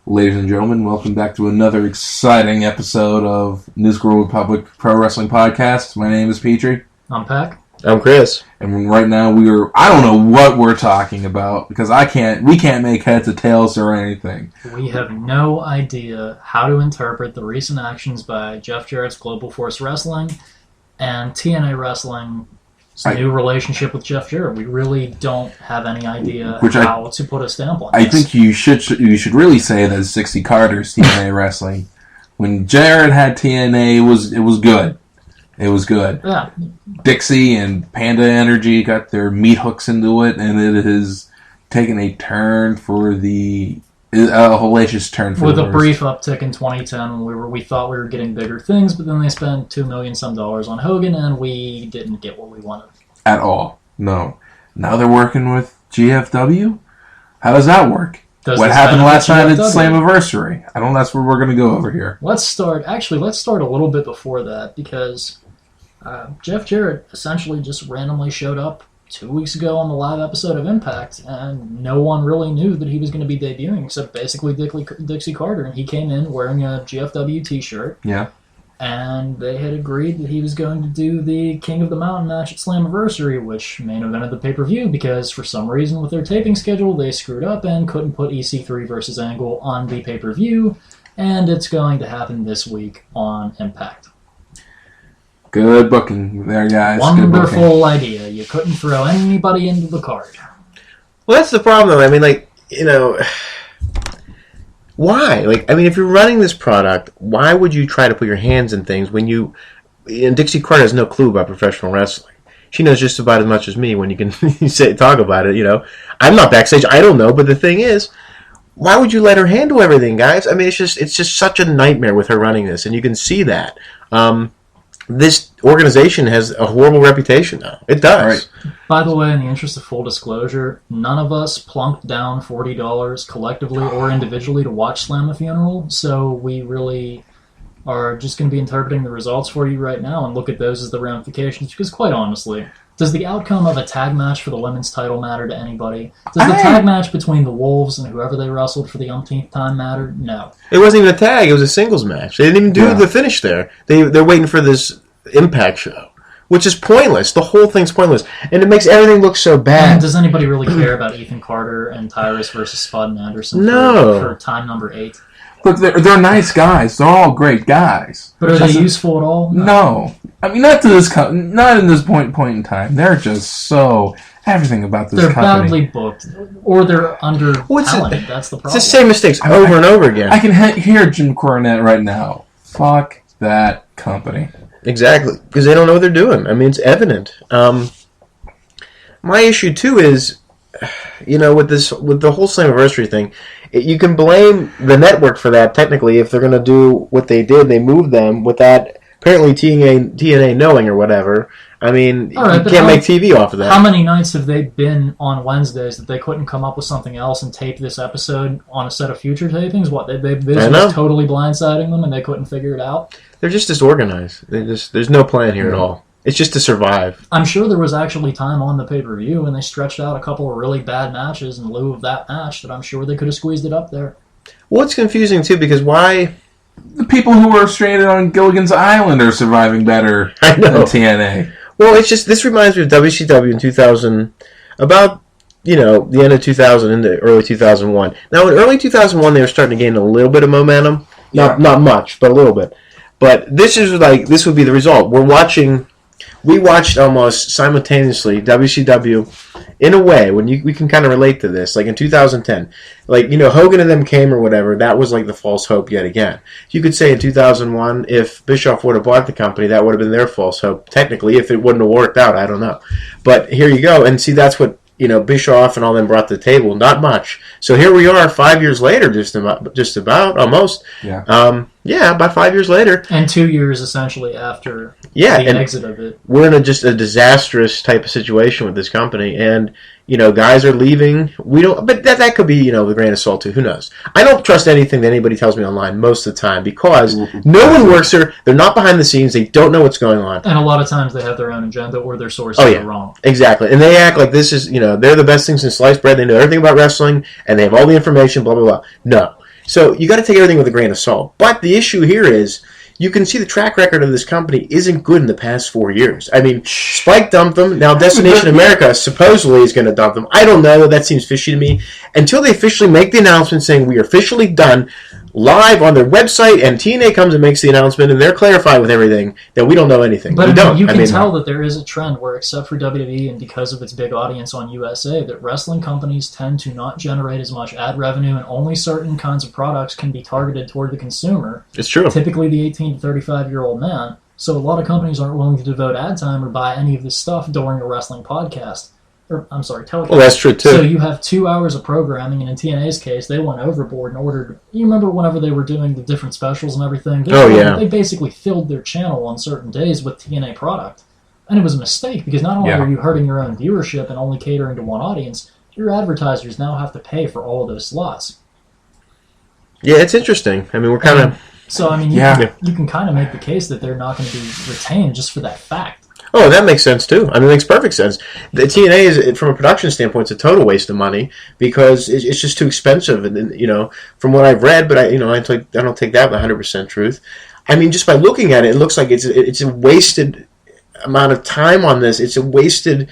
Ladies and gentlemen, welcome back to another exciting episode of New School Republic Pro Wrestling Podcast. My name is Petrie. I'm Pac. I'm Chris. And right now I don't know what we're talking about because we can't make heads or tails or anything. We have no idea how to interpret the recent actions by Jeff Jarrett's Global Force Wrestling and TNA Wrestling's new relationship with Jeff Jarrett. We really don't have any idea how to put a stamp on this. I think you should really say that 60 Carter's TNA Wrestling. When Jarrett had TNA, it was good. It was good. Yeah. Dixie and Panda Energy got their meat hooks into it, and it has taken a turn for a hellacious turn for with the a brief uptick in 2010 when we thought we were getting bigger things, but then they spent $2 million some on Hogan, and we didn't get what we wanted at all. No. Now they're working with GFW. How does that work? What happened last night at Slammiversary? That's where we're going to go over here. Let's start a little bit before that, because Jeff Jarrett essentially just randomly showed up 2 weeks ago on the live episode of Impact, and no one really knew that he was going to be debuting except basically Dixie Carter, and he came in wearing a GFW t-shirt. Yeah. And they had agreed that he was going to do the King of the Mountain match at Slammiversary, which main evented the pay-per-view, because for some reason with their taping schedule, they screwed up and couldn't put EC3 versus Angle on the pay-per-view, and it's going to happen this week on Impact. Good booking there, guys. Wonderful idea. You couldn't throw anybody into the card. Well, that's the problem, though. I mean, why? If you're running this product, why would you try to put your hands in things when and Dixie Carter has no clue about professional wrestling. She knows just about as much as me when you can talk about it, I'm not backstage, I don't know, but the thing is, why would you let her handle everything, guys? I mean, it's just such a nightmare with her running this, and you can see that. This organization has a horrible reputation now. It does. Right. By the way, in the interest of full disclosure, none of us plunked down $40 collectively or individually to watch Slam the Funeral, so we really are just going to be interpreting the results for you right now and look at those as the ramifications, because quite honestly, does the outcome of a tag match for the women's title matter to anybody? Does the tag match between the Wolves and whoever they wrestled for the umpteenth time matter? No. It wasn't even a tag. It was a singles match. They didn't even do the finish there. They're waiting for this Impact show, which is pointless. The whole thing's pointless. And it makes everything look so bad. And does anybody really care about Ethan Carter and Tyrus versus Spud and Anderson for time number 8? Look, they're nice guys. They're all great guys. But are they useful at all? No. I mean, not in this point in time. They're just so everything about this company. They're badly booked, or they're under talented. That's the problem. It's the same mistakes over and over again. I can hear Jim Cornette right now. Fuck that company. Exactly, because they don't know what they're doing. I mean, it's evident. My issue too is, with the whole Slammiversary thing, you can blame the network for that. Technically, if they're going to do what they did, they moved them without apparently TNA knowing or whatever. I mean, you can't make TV off of that. How many nights have they been on Wednesdays that they couldn't come up with something else and tape this episode on a set of future tapings? What, they was totally blindsiding them and they couldn't figure it out? They're just disorganized. There's no plan here at all. It's just to survive. I'm sure there was actually time on the pay-per-view and they stretched out a couple of really bad matches in lieu of that match that I'm sure they could have squeezed it up there. Well, it's confusing, too, because why... The people who were stranded on Gilligan's Island are surviving better than TNA. Well, it's just, this reminds me of WCW in 2000, about, the end of 2000 into early 2001. Now, in early 2001, they were starting to gain a little bit of momentum. Not much, but a little bit. But this would be the result. We watched almost simultaneously WCW in a way, when we can kind of relate to this, like in 2010. Hogan and them came or whatever, that was like the false hope yet again. You could say in 2001, if Bischoff would have bought the company, that would have been their false hope. Technically, if it wouldn't have worked out, I don't know. But here you go, and see, that's what Bischoff and all them brought to the table. Not much. So here we are 5 years later, just about, almost. Yeah. About 5 years later. And 2 years, essentially, after the exit of it. We're in just a disastrous type of situation with this company, and, guys are leaving. But that could be, the grain of salt, too. Who knows? I don't trust anything that anybody tells me online most of the time, because no one works there. They're not behind the scenes. They don't know what's going on. And a lot of times they have their own agenda, or their sources are wrong. Exactly. And they act like this is, they're the best things in sliced bread. They know everything about wrestling, and they have all the information, blah, blah, blah. No. So you got to take everything with a grain of salt. But the issue here is, you can see the track record of this company isn't good in the past 4 years. I mean, Spike dumped them. Now Destination America supposedly is going to dump them. I don't know. That seems fishy to me. Until they officially make the announcement saying we are officially done live on their website, and TNA comes and makes the announcement, and they're clarified with everything, then we don't know anything. But we don't. You can tell that there is a trend where, except for WWE and because of its big audience on USA, that wrestling companies tend to not generate as much ad revenue, and only certain kinds of products can be targeted toward the consumer. It's true. Typically the 18 to 35-year-old man. So a lot of companies aren't willing to devote ad time or buy any of this stuff during a wrestling podcast. Telecast. Well, that's true, too. So you have 2 hours of programming, and in TNA's case, they went overboard and ordered... You remember whenever they were doing the different specials and everything? They basically filled their channel on certain days with TNA product. And it was a mistake, because not only are you hurting your own viewership and only catering to one audience, your advertisers now have to pay for all of those slots. Yeah, it's interesting. I mean, we're kind of... So, I mean, you can kind of make the case that they're not going to be retained just for that fact. Oh, that makes sense, too. I mean, it makes perfect sense. The TNA, is, from a production standpoint, it's a total waste of money because it's just too expensive. And, from what I've read, but I don't take that with 100% truth. I mean, just by looking at it, it looks like it's a wasted amount of time on this. It's a wasted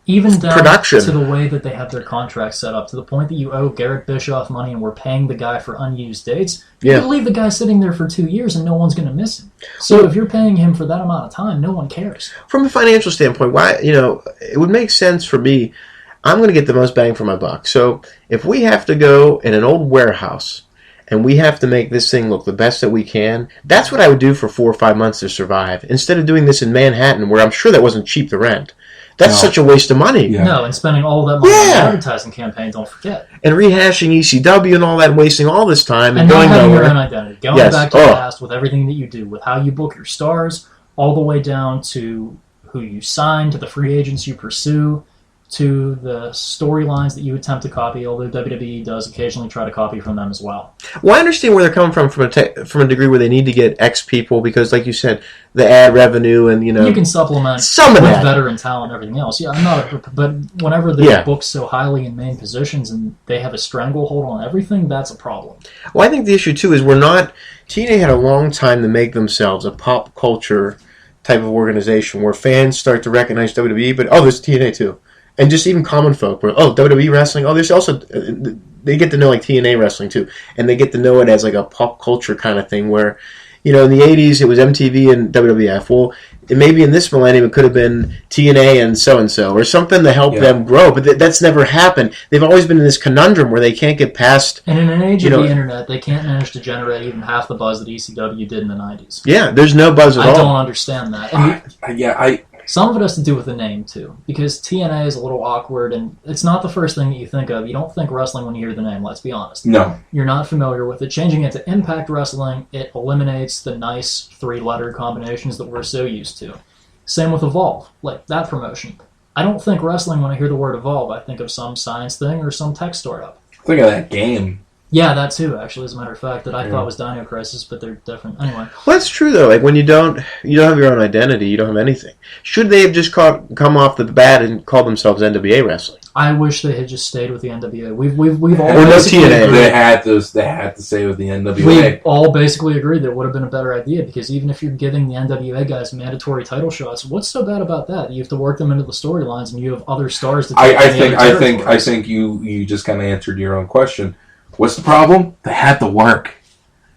even down production. To the way that they have their contracts set up, to the point that you owe Garrett Bischoff money and we're paying the guy for unused dates. You leave the guy sitting there for 2 years and no one's going to miss him. So if you're paying him for that amount of time, no one cares. From a financial standpoint, why it would make sense for me. I'm going to get the most bang for my buck. So if we have to go in an old warehouse and we have to make this thing look the best that we can, that's what I would do for 4 or 5 months to survive. Instead of doing this in Manhattan, where I'm sure that wasn't cheap to rent. That's such a waste of money. Yeah. No, and spending all that money on an advertising campaign, don't forget. And rehashing ECW and all that, and wasting all this time and going not having nowhere. Your own identity. Going back to the past with everything that you do, with how you book your stars, all the way down to who you sign, to the free agents you pursue, to the storylines that you attempt to copy, although WWE does occasionally try to copy from them as well. Well, I understand where they're coming from a degree where they need to get X people because, like you said, the ad revenue and, You can supplement some of with that. veteran talent and everything else. Yeah, I'm not but whenever they're booked so highly in main positions and they have a stranglehold on everything, that's a problem. Well, I think the issue, too, is TNA had a long time to make themselves a pop culture type of organization where fans start to recognize WWE, but, there's TNA, too. And just even common folk were, WWE wrestling. There's also, they get to know like TNA wrestling too. And they get to know it as like a pop culture kind of thing where, in the 80s it was MTV and WWF. Well, maybe in this millennium it could have been TNA and so-and-so or something to help them grow. But that's never happened. They've always been in this conundrum where they can't get past... And in an age of the internet, they can't manage to generate even half the buzz that ECW did in the 90s. Yeah, there's no buzz at all. I don't understand that. And some of it has to do with the name, too, because TNA is a little awkward, and it's not the first thing that you think of. You don't think wrestling when you hear the name, let's be honest. No. You're not familiar with it. Changing it to Impact Wrestling, it eliminates the nice 3-letter combinations that we're so used to. Same with Evolve, like that promotion. I don't think wrestling when I hear the word Evolve. I think of some science thing or some tech startup. Think of that game. Yeah, that too, actually, as a matter of fact, that I thought was Dino Crisis, but they're different. Anyway. Well, that's true, though. Like, when you don't have your own identity, you don't have anything. Should they have just come off the bat and called themselves NWA Wrestling? I wish they had just stayed with the NWA. We've all or no TNA. They had to stay with the NWA. We all basically agreed that it would have been a better idea because even if you're giving the NWA guys mandatory title shots, what's so bad about that? You have to work them into the storylines, and you have other stars to take I think you just kind of answered your own question. What's the problem? They had to work.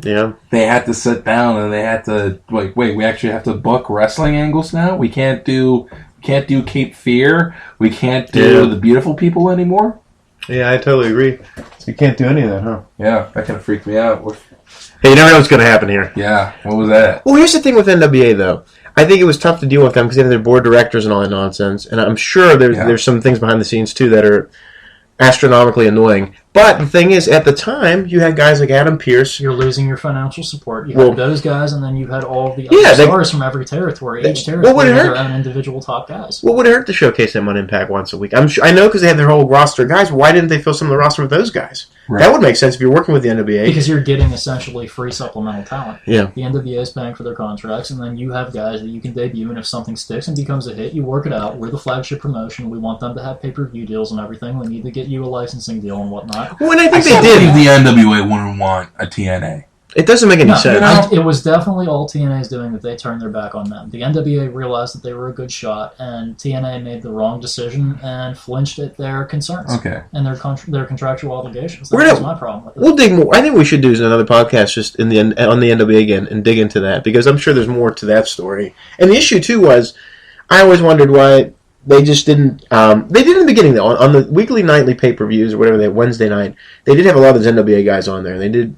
Yeah. They had to sit down and they had to wait, we actually have to book wrestling angles now? We can't do Cape Fear. We can't do the beautiful people anymore? Yeah, I totally agree. You can't do any of that, huh? Yeah, that kind of freaked me out. Hey, you never know what's going to happen here. Yeah, what was that? Well, here's the thing with NWA, though. I think it was tough to deal with them because they have their board directors and all that nonsense. And I'm sure there's some things behind the scenes, too, that are astronomically annoying. But the thing is, at the time, you had guys like Adam Pearce. You're losing your financial support. You had those guys, and then you had all of the other stars from every territory. Each territory had their own individual top guys. What would it hurt to showcase them on Impact once a week? I know because they have their whole roster of guys. Why didn't they fill some of the roster with those guys? Right. That would make sense if you're working with the NWA. Because you're getting essentially free supplemental talent. Yeah. The NWA is paying for their contracts, and then you have guys that you can debut, and if something sticks and becomes a hit, you work it out. We're the flagship promotion. We want them to have pay-per-view deals and everything. We need to get you a licensing deal and whatnot. When I think they I did. the NWA wouldn't want a TNA. It doesn't make any sense. It was definitely all TNA's doing that they turned their back on them. The NWA realized that they were a good shot, and TNA made the wrong decision and flinched at their concerns and their contractual obligations. That was my problem with it. We'll dig more. I think we should do another podcast just on the NWA again and dig into that, because I'm sure there's more to that story. And the issue, too, was I always wondered why they just didn't. They did in the beginning, though. On the weekly, nightly pay-per-views or whatever, they Wednesday night, they did have a lot of those NWA guys on there. They did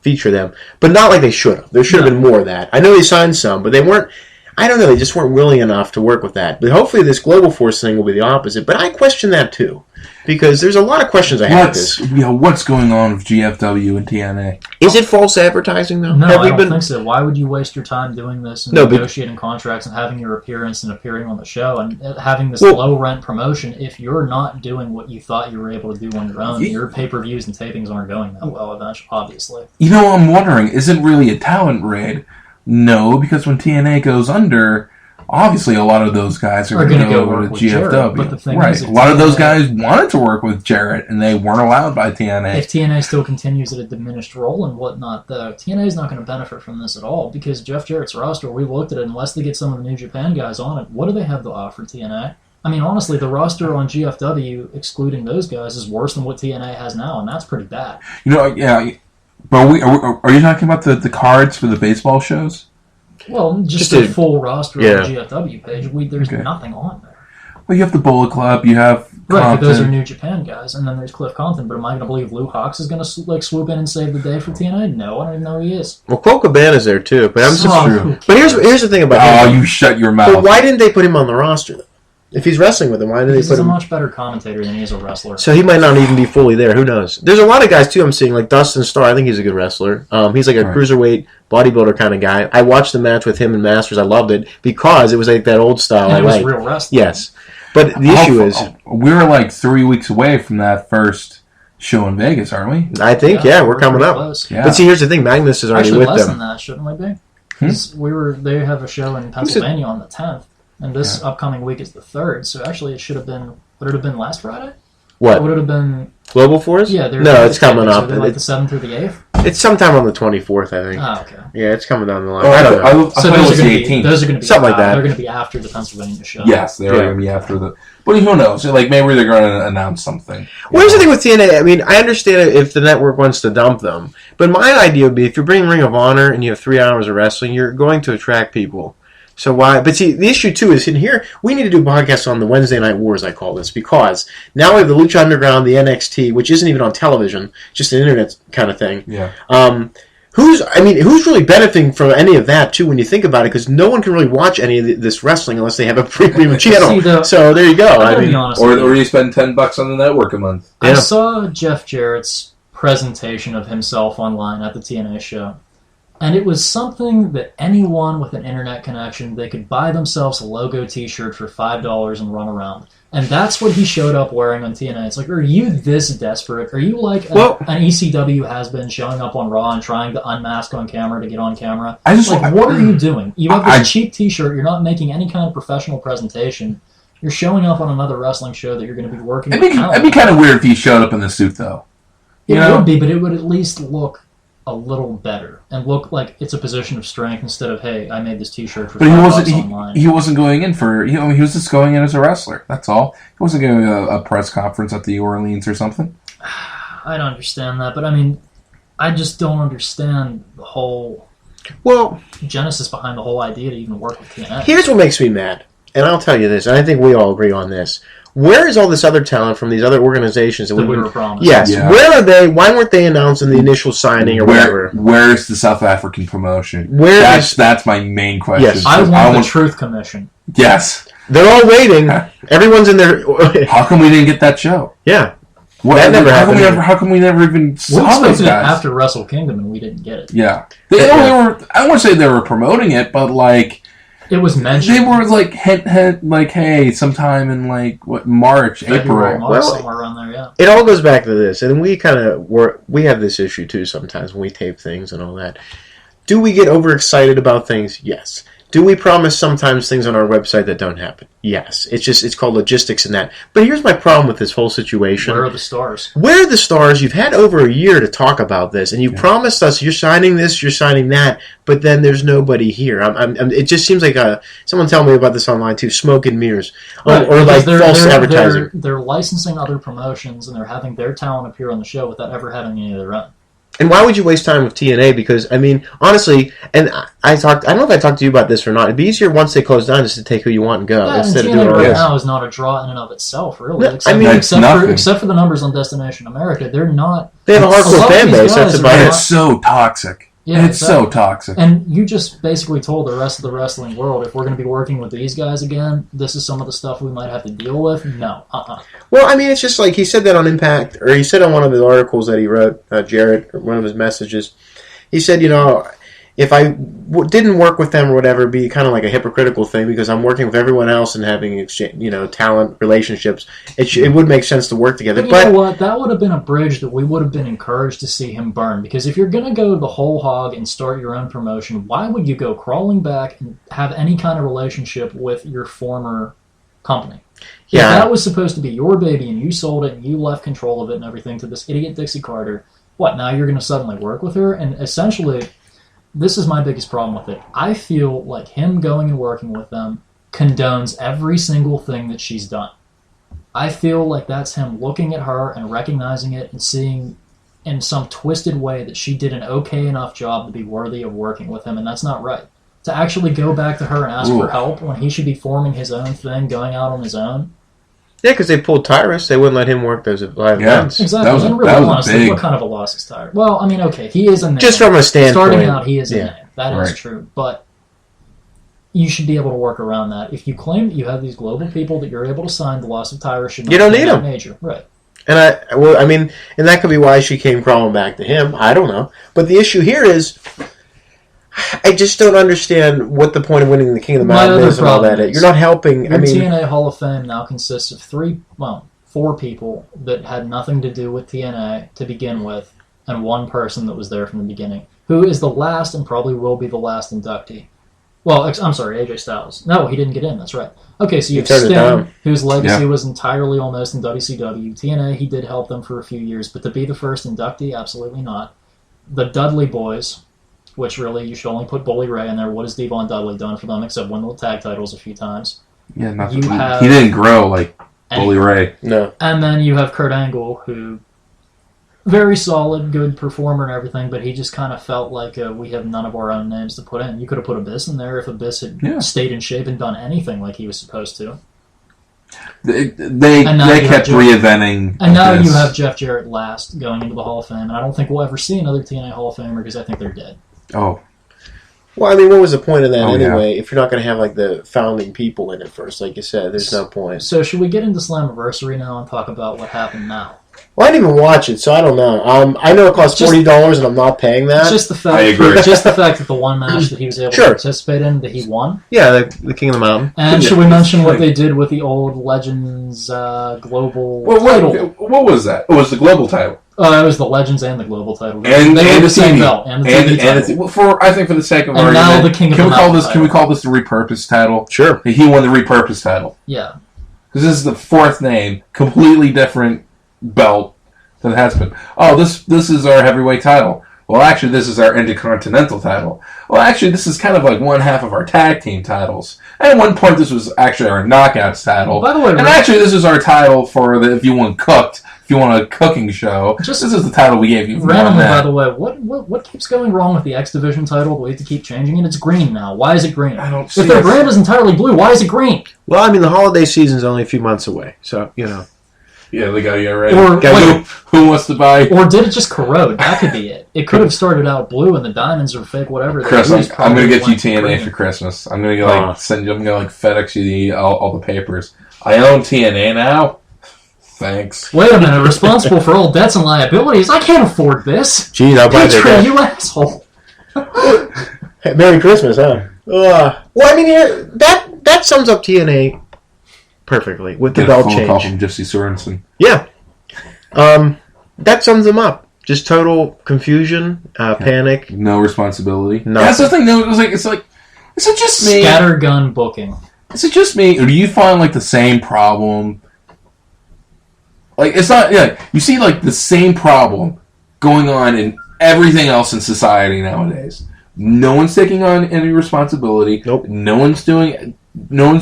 feature them, but not like they should have. There should have been more of that. I know they signed some, but they weren't. I don't know. They just weren't willing enough to work with that. But hopefully, this Global Force thing will be the opposite. But I question that too, because there's a lot of questions I have with this. What's going on with GFW and TNA? Is it false advertising though? No, I don't think so. Why would you waste your time doing this and negotiating contracts and having your appearance and appearing on the show and having this low rent promotion if you're not doing what you thought you were able to do on your own? Your pay-per-views and tapings aren't going that well, eventually, obviously. I'm wondering, is it really a talent raid? No, because when TNA goes under, obviously a lot of those guys are going to go to GFW. Jarrett, but the thing is, a lot of those guys wanted to work with Jarrett, and they weren't allowed by TNA. If TNA still continues at a diminished role and whatnot, though, TNA is not going to benefit from this at all, because Jeff Jarrett's roster, we looked at it, unless they get some of the New Japan guys on it, what do they have to offer TNA? I mean, honestly, the roster on GFW, excluding those guys, is worse than what TNA has now, and that's pretty bad. But are you talking about the cards for the baseball shows? Well, just a full roster on the GFW page. There's nothing on there. Well, you have the Bullet Club, you have Compton. Right, but those are New Japan guys, and then there's Cliff Compton. But am I going to believe Lou Hawx is going to swoop in and save the day for TNA? No, I don't even know who he is. Well, Cole Cabana's there too, but I'm just. But here's the thing about him. You shut your mouth. But why didn't they put him on the roster though? If he's wrestling with him, why did they put him? He's a much better commentator than he is a wrestler. So he might not even be fully there. Who knows? There's a lot of guys, too, I'm seeing, like Dustin Starr. I think he's a good wrestler. He's like a cruiserweight bodybuilder kind of guy. I watched the match with him and Masters. I loved it because it was like that old style. And it was real wrestling. Yes. But the issue is... We're like 3 weeks away from that first show in Vegas, aren't we? I think, we're coming up. Yeah. But see, here's the thing. Magnus is already with them. Less than that, shouldn't we be? They have a show in Pennsylvania on the 10th. And this upcoming week is the 3rd, so actually it should have been... Would it have been last Friday? What? Would it have been... Global Force? Yeah. No, it's coming up. Like the 7th or the 8th? It's sometime on the 24th, I think. Oh, okay. Yeah, it's coming down the line. I don't know. So those are going to be something like that. They're going to be after the Pennsylvania show. Yes, they're going to be after the... But who knows? Like, maybe they're going to announce something. Well, here's the thing with TNA. I mean, I understand if the network wants to dump them. But my idea would be, if you're bringing Ring of Honor and you have 3 hours of wrestling, you're going to attract people. So why? But see, the issue too is in here. We need to do podcasts on the Wednesday Night Wars. I call this because now we have the Lucha Underground, the NXT, which isn't even on television, just an internet kind of thing. Yeah. Who's really benefiting from any of that too? When you think about it, because no one can really watch any of this wrestling unless they have a premium channel. So there you go. Or you spend $10 on the network a month. I saw Jeff Jarrett's presentation of himself online at the TNA show. And it was something that anyone with an internet connection, they could buy themselves a logo t-shirt for $5 and run around. And that's what he showed up wearing on TNA. It's like, are you this desperate? Are you like an ECW has-been showing up on Raw and trying to unmask on camera to get on camera? What are you doing? You have this cheap t-shirt. You're not making any kind of professional presentation. You're showing up on another wrestling show that you're going to be working with. It'd be kind of weird if he showed up in the suit, though. It would be, but it would at least look a little better and look like it's a position of strength instead of, hey, I made this t-shirt for $5 online. He wasn't going in for... he was just going in as a wrestler. That's all. He wasn't going to a press conference at the Orleans or something. I don't understand that, but I mean, I just don't understand the whole genesis behind the whole idea to even work with TNA. Here's what makes me mad, and I'll tell you this, and I think we all agree on this. Where is all this other talent from these other organizations that we were promised? Yes. Yeah. Where are they? Why weren't they announced in the initial signing or whatever? Where's the South African promotion? That's my main question. Yes. I want the Truth Commission. Yes. They're all waiting. Everyone's in there. How come we didn't get that show? Yeah. That never happened. How come we never even saw those guys? After Wrestle Kingdom and we didn't get it. Yeah. I don't want to say they were promoting it, but like... It was mentioned. They were like, hey, sometime in like March, February, April. March, somewhere around there, yeah. It all goes back to this, and we have this issue too sometimes when we tape things and all that. Do we get overexcited about things? Yes. Do we promise sometimes things on our website that don't happen? Yes. It's called logistics in that. But here's my problem with this whole situation. Where are the stars? Where are the stars? You've had over a year to talk about this, and you promised us you're signing this, you're signing that, but then there's nobody here. It just seems like someone tell me about this online too, smoke and mirrors. Right, or like false advertising. They're licensing other promotions, and they're having their talent appear on the show without ever having any of their own. And why would you waste time with TNA? Because, I mean, honestly, and I don't know if I talked to you about this or not, it'd be easier once they close down just to take who you want and go. Yeah, instead and of doing TNA all right this. now is not a draw in and of itself, really. No, Except for the numbers on Destination America, they're not... They have a hardcore fan base, that's about it. It's so toxic. Yeah, it's so toxic. And you just basically told the rest of the wrestling world, if we're going to be working with these guys again, this is some of the stuff we might have to deal with. No. Well, I mean, it's just like he said that on Impact, or he said on one of the articles that he wrote, Jarrett, or one of his messages, he said, if I didn't work with them or whatever, it'd be kind of like a hypocritical thing because I'm working with everyone else and having talent relationships. It would make sense to work together. But you know what? That would have been a bridge that we would have been encouraged to see him burn. Because if you're going to go the whole hog and start your own promotion, why would you go crawling back and have any kind of relationship with your former company? Yeah. If that was supposed to be your baby and you sold it and you left control of it and everything to this idiot Dixie Carter, what, now you're going to suddenly work with her? And essentially... this is my biggest problem with it. I feel like him going and working with them condones every single thing that she's done. I feel like that's him looking at her and recognizing it and seeing in some twisted way that she did an okay enough job to be worthy of working with him, and that's not right. To actually go back to her and ask for help when he should be forming his own thing, going out on his own. Yeah, because they pulled Tyrus. They wouldn't let him work those live events. Exactly. And really honestly, what kind of a loss is Tyrus? Well, I mean, okay, he is a name. Just from a standpoint. Starting out, he is a name. That is true. But you should be able to work around that. If you claim that you have these global people that you're able to sign, the loss of Tyrus should not you don't be need that them. major. Right. And and that could be why she came crawling back to him. I don't know. But the issue here is, I just don't understand what the point of winning the King of the Mountain is and all that. You're not helping. Your TNA Hall of Fame now consists of four people that had nothing to do with TNA to begin with, and one person that was there from the beginning, who is the last and probably will be the last inductee. Well, I'm sorry, AJ Styles. No, he didn't get in, that's right. Okay, so you have Sting, whose legacy was entirely almost in WCW. TNA, he did help them for a few years, but to be the first inductee, absolutely not. The Dudley Boys, which really, you should only put Bully Ray in there. What has Devon Dudley done for them except win the tag titles a few times? Yeah, nothing. He didn't grow like Bully Ray. No. And then you have Kurt Angle, who, very solid, good performer and everything, but he just kind of felt like we have none of our own names to put in. You could have put Abyss in there if Abyss had stayed in shape and done anything like he was supposed to. They kept reinventing. And now you have Jeff Jarrett last going into the Hall of Fame, and I don't think we'll ever see another TNA Hall of Famer because I think they're dead. Oh. Well, I mean, what was the point of that anyway? If you're not going to have like the founding people in it first, like you said, there's no point. So should we get into Slammiversary now and talk about what happened now? Well, I didn't even watch it, so I don't know. I know it costs $40 and I'm not paying that. Just the fact, I agree. Just the fact that the one match that he was able to participate in, that he won. Yeah, the King of the Mountain. And should we mention what they did with the old Legends Global title? What was that? It was the Global title. It was the Legends and the Global title. And they the same TV. belt. And the TV title. I think for the sake of argument, now the King of the Mountain can we call this the repurposed title? Sure. He won the repurposed title. Yeah. Because this is the fourth name, completely different belt than it has been. Oh, this is our heavyweight title. Well, actually, this is our Intercontinental title. Well, actually, this is kind of like one half of our tag team titles. And at one point, this was actually our Knockouts title. By the way, actually, this is our title for if you want cooked. If you want a cooking show, this is the title we gave you. Randomly, by the way, what keeps going wrong with the X Division title? We have to keep changing it. It's green now. Why is it green? I don't see if their brand is entirely blue, why is it green? Well, I mean, the holiday season's only a few months away, so, you know. Yeah, they got to get ready. Or who wants to buy? Or did it just corrode? That could be it. It could have started out blue and the diamonds are fake, whatever. Christmas. I'm gonna get you TNA for Christmas. I'm gonna send you. I'm gonna FedEx you all the papers. I own TNA now. Thanks. Wait a minute. Responsible for all debts and liabilities. I can't afford this. Gee, I'll buy that. You asshole. Merry Christmas, huh? Well, I mean, that sums up TNA perfectly with the belt change. Call from Jesse Sorensen. Yeah. That sums them up. Just total confusion, panic. No responsibility. Nothing. That's the thing. No, it's like, is it just me? Scattergun booking. Is it just me, or do you find like the same problem? Like it's not. Yeah, you see like the same problem going on in everything else in society nowadays. No one's taking on any responsibility. Nope. No one's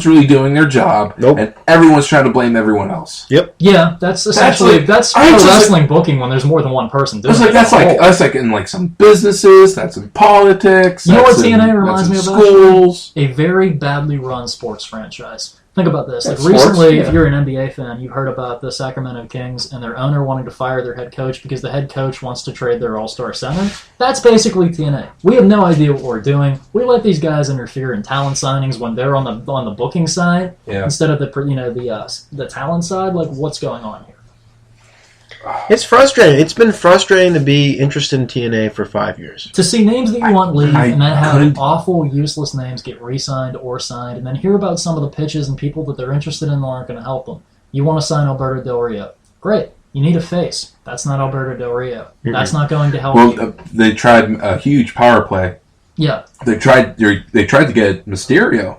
really doing their job. Nope. And everyone's trying to blame everyone else. Yep. Yeah, that's essentially that's pro wrestling booking when there's more than one person doing it. That's like in like some businesses. That's in politics. You know what TNA reminds me of? Schools. A very badly run sports franchise. Think about this. Like Sports, recently, yeah. if you're an NBA fan, you've heard about the Sacramento Kings and their owner wanting to fire their head coach because the head coach wants to trade their all-star center. That's basically TNA. We have no idea what we're doing. We let these guys interfere in talent signings when they're on the booking side instead of the talent side. Like, what's going on here? It's frustrating. It's been frustrating to be interested in TNA for 5 years. To see names that you want leave and then have awful, useless names get re-signed or signed, and then hear about some of the pitches and people that they're interested in that aren't going to help them. You want to sign Alberto Del Rio. Great. You need a face. That's not Alberto Del Rio. That's not going to help you. They tried a huge power play. Yeah. They tried to get Mysterio.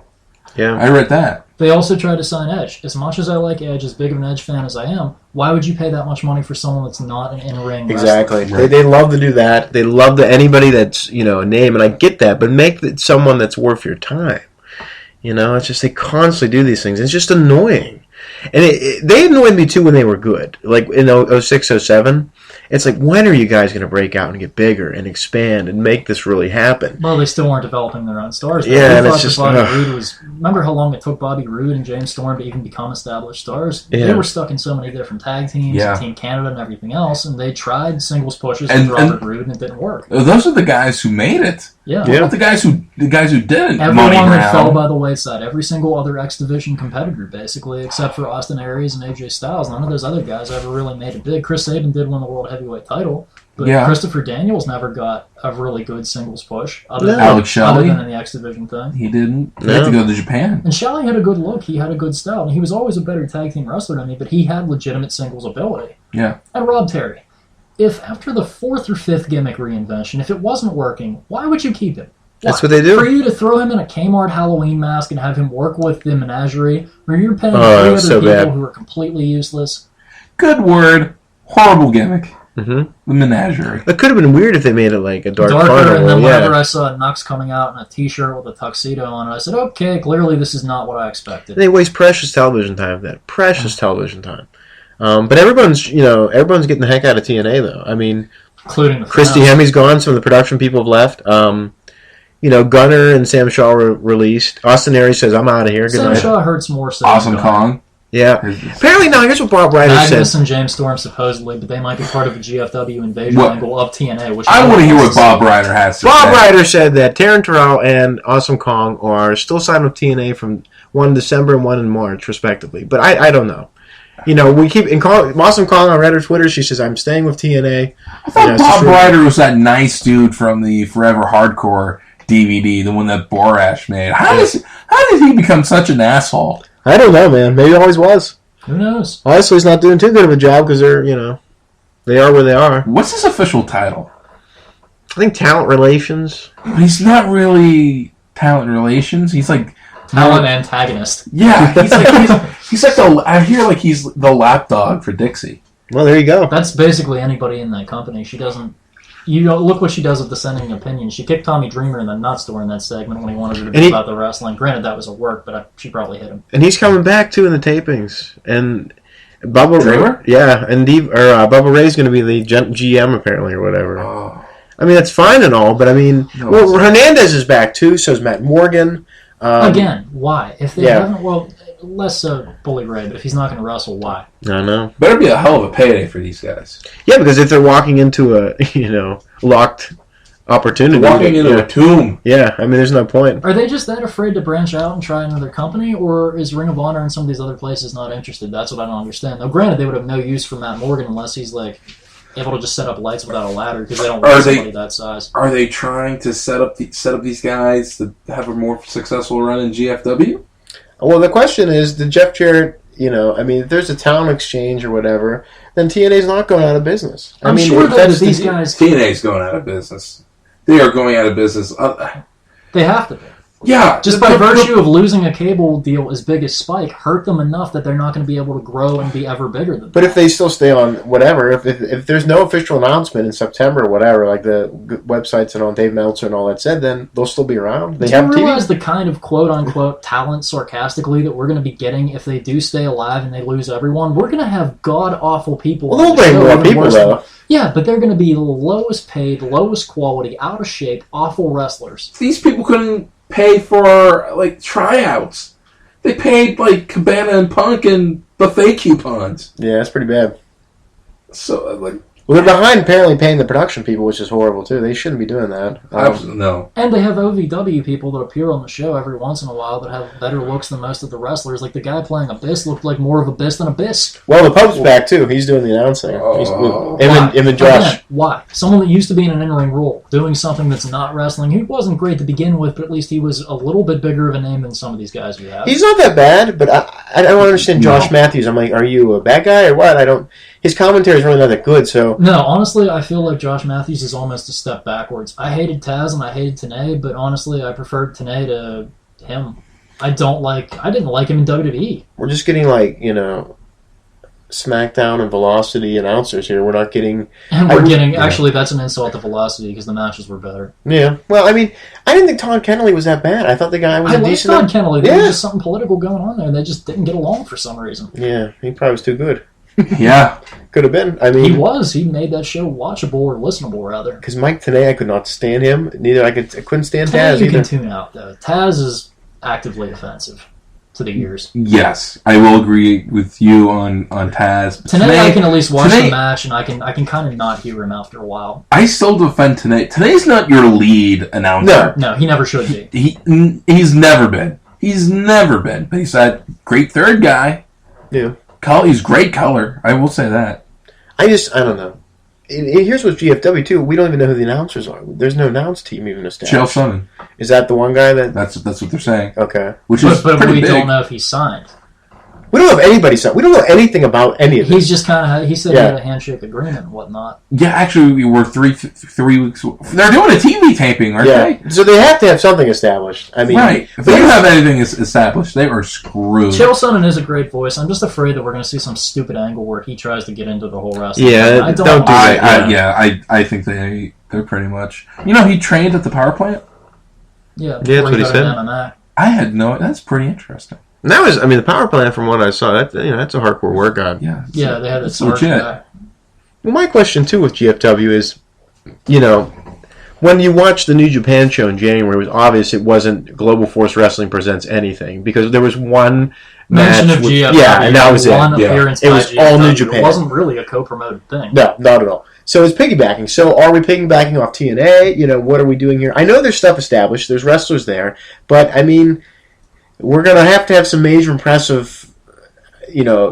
Yeah. I read that. They also tried to sign Edge. As much as I like Edge, as big of an Edge fan as I am, why would you pay that much money for someone that's not an in-ring Exactly. wrestler? Right. They love to do that. They love anybody that's, a name, and I get that, but make it someone that's worth your time. It's just they constantly do these things. It's just annoying. And they annoyed me, too, when they were good. Like in 06, 07. It's like, when are you guys going to break out and get bigger and expand and make this really happen? Well, they still weren't developing their own stars. Yeah, and it's just... Remember how long it took Bobby Roode and James Storm to even become established stars? Yeah. They were stuck in so many different tag teams, Team Canada and everything else, and they tried singles pushes with Robert Roode and it didn't work. Those are the guys who made it. Yeah. Not the guys who didn't. Everyone that fell by the wayside. Every single other X Division competitor, basically, except for Austin Aries and AJ Styles. None of those other guys ever really made it big. Chris Sabin did win the World Heavyweight title, but Christopher Daniels never got a really good singles push. Other than in the X Division thing. He didn't. He had to go to Japan. And Shelley had a good look. He had a good style. And he was always a better tag team wrestler than me, but he had legitimate singles ability. Yeah. And Rob Terry. If after the 4th or 5th gimmick reinvention, if it wasn't working, why would you keep him? That's what they do. For you to throw him in a Kmart Halloween mask and have him work with the menagerie, where you're paying 3 other people who are completely useless. Good word. Horrible gimmick. Mm-hmm. The menagerie. It could have been weird if they made it like a darker carnival. And then whenever I saw Nux coming out in a t-shirt with a tuxedo on it, I said, okay, clearly this is not what I expected. They waste precious television time with that. Precious television time. But everyone's getting the heck out of TNA, though. I mean, including the Christy Hemmy's gone. Some of the production people have left. Gunner and Sam Shaw were released. Austin Aries says, I'm out of here. Good Sam night. Shaw hurts more so Awesome Kong. Yeah. Apparently, now, here's what Bob Ryder said. Magnus and James Storm, supposedly, but they might be part of a GFW invasion angle of TNA. Which I want to hear what Bob Ryder has to say. Bob Ryder said that Taryn Terrell and Awesome Kong are still signed with TNA from one in December and one in March, respectively. But I don't know. We keep... Awesome Kong on Reddit Twitter, she says, I'm staying with TNA. I thought Bob Ryder was that nice dude from the Forever Hardcore DVD, the one that Borash made. How did he become such an asshole? I don't know, man. Maybe he always was. Who knows? Honestly, he's not doing too good of a job because they're, they are where they are. What's his official title? I think talent relations. But he's not really talent relations. He's like talent antagonist. Yeah, he's like I hear like he's the lapdog for Dixie. Well, there you go. That's basically anybody in that company. She doesn't. Look what she does with dissenting opinions. She kicked Tommy Dreamer in the nuts during that segment when he wanted her to be about the wrestling. Granted, that was a work, but she probably hit him. And he's coming back too in the tapings. And Bubba Dreamer? Yeah, and Bubba Ray's going to be the GM apparently or whatever. Oh. I mean, that's fine and all, but I mean, Hernandez is back too. So is Matt Morgan. Again, why? If they haven't, less so Bully Ray, but if he's not going to wrestle, why? I know. Better be a hell of a payday for these guys. Yeah, because if they're walking into a locked opportunity, walking into a tomb. Yeah, I mean, there's no point. Are they just that afraid to branch out and try another company, or is Ring of Honor and some of these other places not interested? That's what I don't understand. Though, granted, they would have no use for Matt Morgan unless he's like able to just set up lights without a ladder because they don't want somebody that size. Are they trying to set up these guys to have a more successful run in GFW? Well, the question is, did Jeff Jarrett, if there's a talent exchange or whatever, then TNA's not going out of business. I'm sure that these guys... TNA's going out of business. They are going out of business. They have to be. Yeah. Just by virtue of losing a cable deal as big as Spike, hurt them enough that they're not going to be able to grow and be ever bigger than that. But if they still stay on whatever, if there's no official announcement in September or whatever, like the websites and on Dave Meltzer and all that said, then they'll still be around. They have Do you realize TV. the kind of quote-unquote talent, sarcastically, that we're going to be getting if they do stay alive and they lose everyone? We're going to have god-awful people. Well, they'll bring more people, though. Yeah, but they're going to be the lowest paid, lowest quality, out of shape, awful wrestlers. These people couldn't pay for tryouts. They paid Cabana and Punk and buffet coupons. Yeah, that's pretty bad. So well, they're behind apparently paying the production people, which is horrible too. They shouldn't be doing that. No. And they have OVW people that appear on the show every once in a while that have better looks than most of the wrestlers. Like the guy playing Abyss looked like more of Abyss than Abyss. Well, the Pope's back too. He's doing the announcing. Him and Josh. Again, why? Someone that used to be in an in-ring role, doing something that's not wrestling. He wasn't great to begin with, but at least he was a little bit bigger of a name than some of these guys we have. He's not that bad, but I don't understand Josh Matthews. I'm like, are you a bad guy or what? I don't. His commentary is really not that good. So no, honestly, I feel like Josh Matthews is almost a step backwards. I hated Taz and I hated TNA, but honestly, I preferred TNA to him. I didn't like him in WWE. We're just getting SmackDown and Velocity announcers here. We're not getting... And we're getting... Actually, that's an insult to Velocity because the matches were better. Yeah. Well, I didn't think Todd Kennelly was that bad. I thought the guy was a decent... I liked Todd Kennelly. There was just something political going on there. They just didn't get along for some reason. Yeah, he probably was too good. Yeah. Could have been. He was. He made that show watchable or listenable, rather. Because Mike Tenay, I could not stand him. Neither I couldn't stand Taz you either. Can tune out, though. Taz is actively offensive to the ears. Yes, I will agree with you on Taz. Tenay, I can at least watch the match, and I can kind of not hear him after a while. I still defend Tenay. Tenay's not your lead announcer. No, he never should be. He's never been. He's never been. But he's that great third guy. Yeah. He's great color. I will say that. I don't know. Here's what GFW too. We don't even know who the announcers are. There's no announce team even established. Chael Sonnen. Is that the one guy that? That's what they're saying. Okay. But we don't know if he's signed. We don't know if anybody signed. We don't know anything about any of this. He's just kind of. He said he had a handshake agreement and whatnot. Yeah, actually, we were 3 weeks. They're doing a TV taping, aren't they? So they have to have something established. Right. If they don't have anything established, they are screwed. Chael Sonnen is a great voice. I'm just afraid that we're going to see some stupid angle where he tries to get into the whole wrestling. Yeah, I don't do that. I think they're pretty much. He trained at the power plant. Yeah, that's what he said. I had no. That's pretty interesting. And that was, the power plant from what I saw, that's a hardcore workout. Yeah, they had a legit. guy. Well, my question too with GFW is, when you watch the New Japan show in January, it was obvious it wasn't Global Force Wrestling presents anything because there was one mention match of GFW. and that was one appearance. It was GFW. all New Japan. It wasn't really a co-promoted thing. No, not at all. So it's piggybacking. So are we piggybacking off TNA? What are we doing here? I know there's stuff established. There's wrestlers there, but we're going to have some major impressive,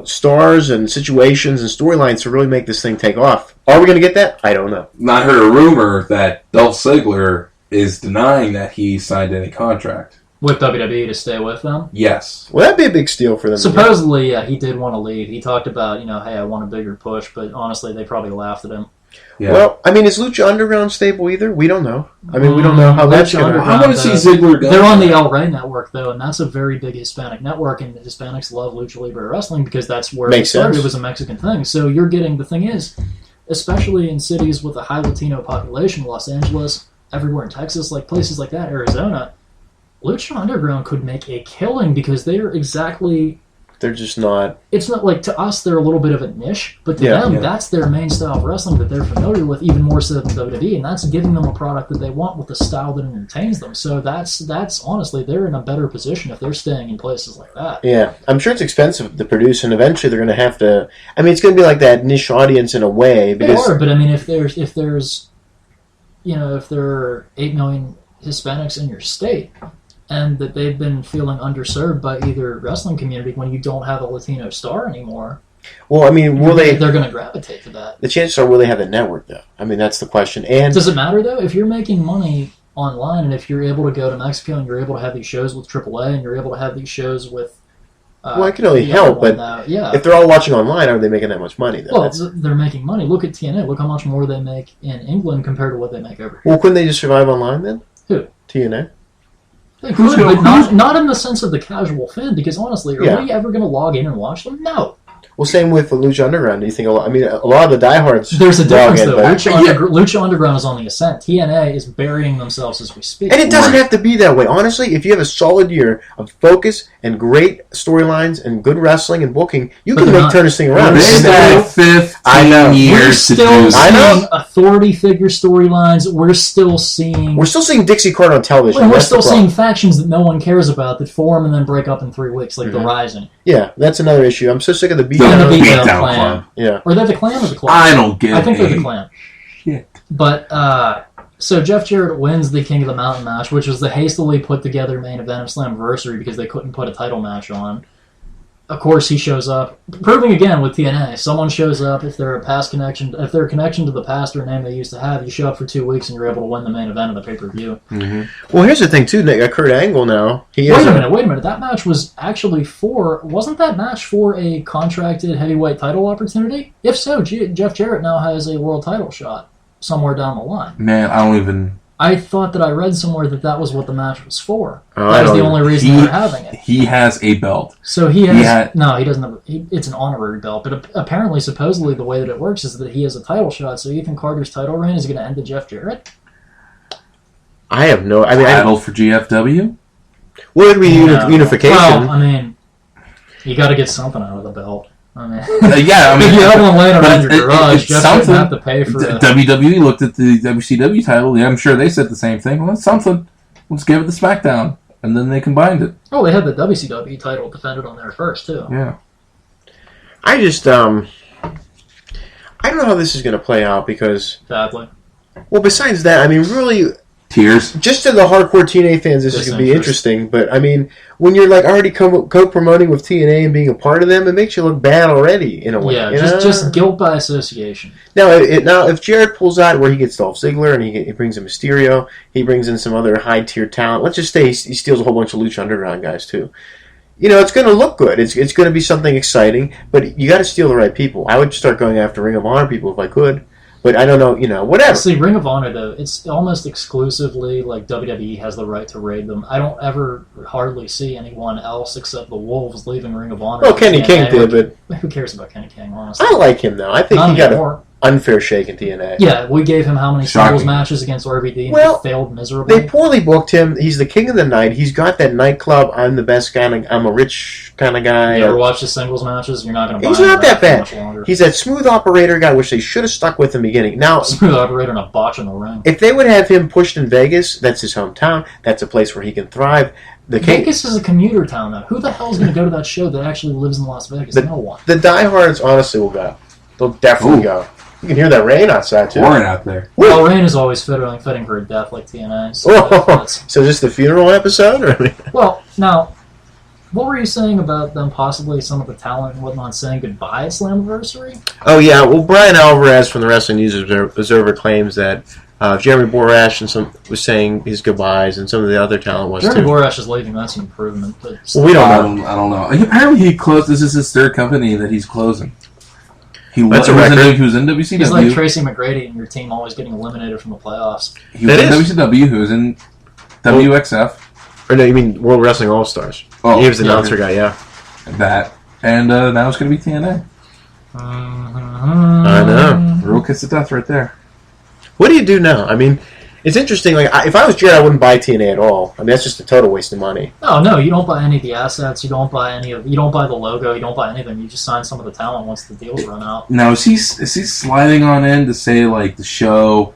stars and situations and storylines to really make this thing take off. Are we going to get that? I don't know. I heard a rumor that Dolph Ziggler is denying that he signed any contract. With WWE to stay with them? Yes. Well, that'd be a big steal for them. Supposedly, yeah, he did want to leave. He talked about, hey, I want a bigger push, but honestly, they probably laughed at him. Yeah. Well, is Lucha Underground stable either? We don't know. We don't know how that's going to... I want to see Ziggler go. They're on the El Rey network, though, and that's a very big Hispanic network, and the Hispanics love Lucha Libre Wrestling because that's where it started. It was a Mexican thing. So you're getting... The thing is, especially in cities with a high Latino population, Los Angeles, everywhere in Texas, places like that, Arizona, Lucha Underground could make a killing because they're exactly... They're just not... It's not to us, they're a little bit of a niche, but to them, that's their main style of wrestling that they're familiar with, even more so than WWE, and that's giving them a product that they want with a style that entertains them. So that's honestly, they're in a better position if they're staying in places like that. Yeah, I'm sure it's expensive to produce, and eventually they're going to have to... it's going to be like that niche audience in a way, because... They are, but if there's if there are 8 million Hispanics in your state... and that they've been feeling underserved by either wrestling community when you don't have a Latino star anymore. Well, I mean, will they? They're going to gravitate to that. The chances are, will they have the network though? I mean, that's the question. And does it matter though? If you're making money online, and if you're able to go to Mexico, and you're able to have these shows with AAA, and you're able to have these shows with, well, it can only help. But if they're all watching online, are they making that much money? Though? Well, they're making money. Look at TNA. Look how much more they make in England compared to what they make over here. Well, couldn't they just survive online then? Who? TNA. They could, but not in the sense of the casual fan, because honestly, are we ever going to log in and watch them? No. Well, same with the Lucha Underground. Do you think a lot of the diehards... There's a difference, though. Lucha Underground is on the ascent. TNA is burying themselves as we speak. And it doesn't have to be that way. Honestly, if you have a solid year of focus and great storylines and good wrestling and booking, you can turn this thing around. They've had 15 years to do this. We're still seeing authority figure storylines. We're still seeing Dixie Carter on television. We're still seeing factions that no one cares about that form and then break up in 3 weeks, like the Rising. Yeah, that's another issue. I'm so sick of the beatdown clan. Yeah. Or they're the clan or the clan? I don't get it. I think they're the clan. Shit. But, so Jeff Jarrett wins the King of the Mountain match, which was the hastily put together main event of Slammiversary because they couldn't put a title match on. Of course, he shows up, proving again with TNA. Someone shows up if they're if they're a connection to the past or a name they used to have. You show up for 2 weeks and you're able to win the main event of the pay-per-view. Mm-hmm. Well, here's the thing too, Nick. Kurt Angle now. Wait a minute. That match was actually wasn't that match for a contracted heavyweight title opportunity? If so, Jeff Jarrett now has a world title shot somewhere down the line. Man, I thought that I read somewhere that was what the match was for. That was the only reason they're having it. He has a belt. So he has... No, he doesn't have... It's an honorary belt, but apparently, supposedly, the way that it works is that he has a title shot, so Ethan Carter's title reign is going to end to Jeff Jarrett? I have no... Title for GFW? Well, it'd be unification. Well, I mean, you got to get something out of the belt. I mean, if you have one laying around your garage, Jeff doesn't have to pay for it. WWE looked at the WCW title. I'm sure they said the same thing. Well, that's something. Let's give it to SmackDown. And then they combined it. Oh, they had the WCW title defended on there first, too. Yeah. I just, I don't know how this is going to play out because... Sadly. Well, besides that, I mean, really... Tears. Just to the hardcore TNA fans, this is going to be interesting. But, I mean, when you're like already co-promoting with TNA and being a part of them, it makes you look bad already, in a way. Yeah, just guilt by association. Now, if Jarrett pulls out where he gets Dolph Ziggler and he brings in Mysterio, he brings in some other high-tier talent. Let's just say he steals a whole bunch of Lucha Underground guys, too. It's going to look good. It's going to be something exciting, but you got to steal the right people. I would start going after Ring of Honor people if I could. But I don't know, whatever. See, Ring of Honor, though, it's almost exclusively like WWE has the right to raid them. I don't ever hardly see anyone else except the Wolves leaving Ring of Honor. Well, Kenny King did, but... Who cares about Kenny King, honestly? I like him, though. I think he got an unfair shake in TNA. Yeah, we gave him how many singles matches against RVD and he failed miserably. They poorly booked him. He's the king of the night. He's got that nightclub, I'm the best kind of, I'm a rich kind of guy. You ever watch the singles matches? You're not going to buy He's not that bad. He's that smooth operator guy, which they should have stuck with in the beginning. Now, smooth operator and a botch in the ring. If they would have him pushed in Vegas, that's his hometown. That's a place where he can thrive. Vegas is a commuter town, though. Who the hell is going to go to that show that actually lives in Las Vegas? No one. The diehards, honestly, will go. They'll definitely go. You can hear that rain outside, too. Pouring out there. Well, rain is always fitting for a death like TNA. So is this the funeral episode? Or? Well, now, what were you saying about them possibly, some of the talent and whatnot, saying goodbye at Slammiversary? Oh, yeah. Well, Brian Alvarez from the Wrestling News Observer claims that Jeremy Borash was saying his goodbyes, and some of the other talent was, Jeremy Borash is leaving. That's an improvement. But well, we don't know. I don't know. Apparently he closed. This is his third company that he's closing. That's a record. He was in WCW. He's like Tracy McGrady and your team always getting eliminated from the playoffs. He was in WCW, who was in WXF. Or no, you mean World Wrestling All-Stars. Oh, he was the announcer guy, yeah. That. And now it's going to be TNA. I know. Real kiss of death right there. What do you do now? I mean, it's interesting. Like, if I was Jarrett, I wouldn't buy TNA at all. I mean, that's just a total waste of money. No, you don't buy any of the assets. You don't buy you don't buy the logo. You don't buy anything. You just sign some of the talent once the deals run out. Now, is he sliding on in to say like the show,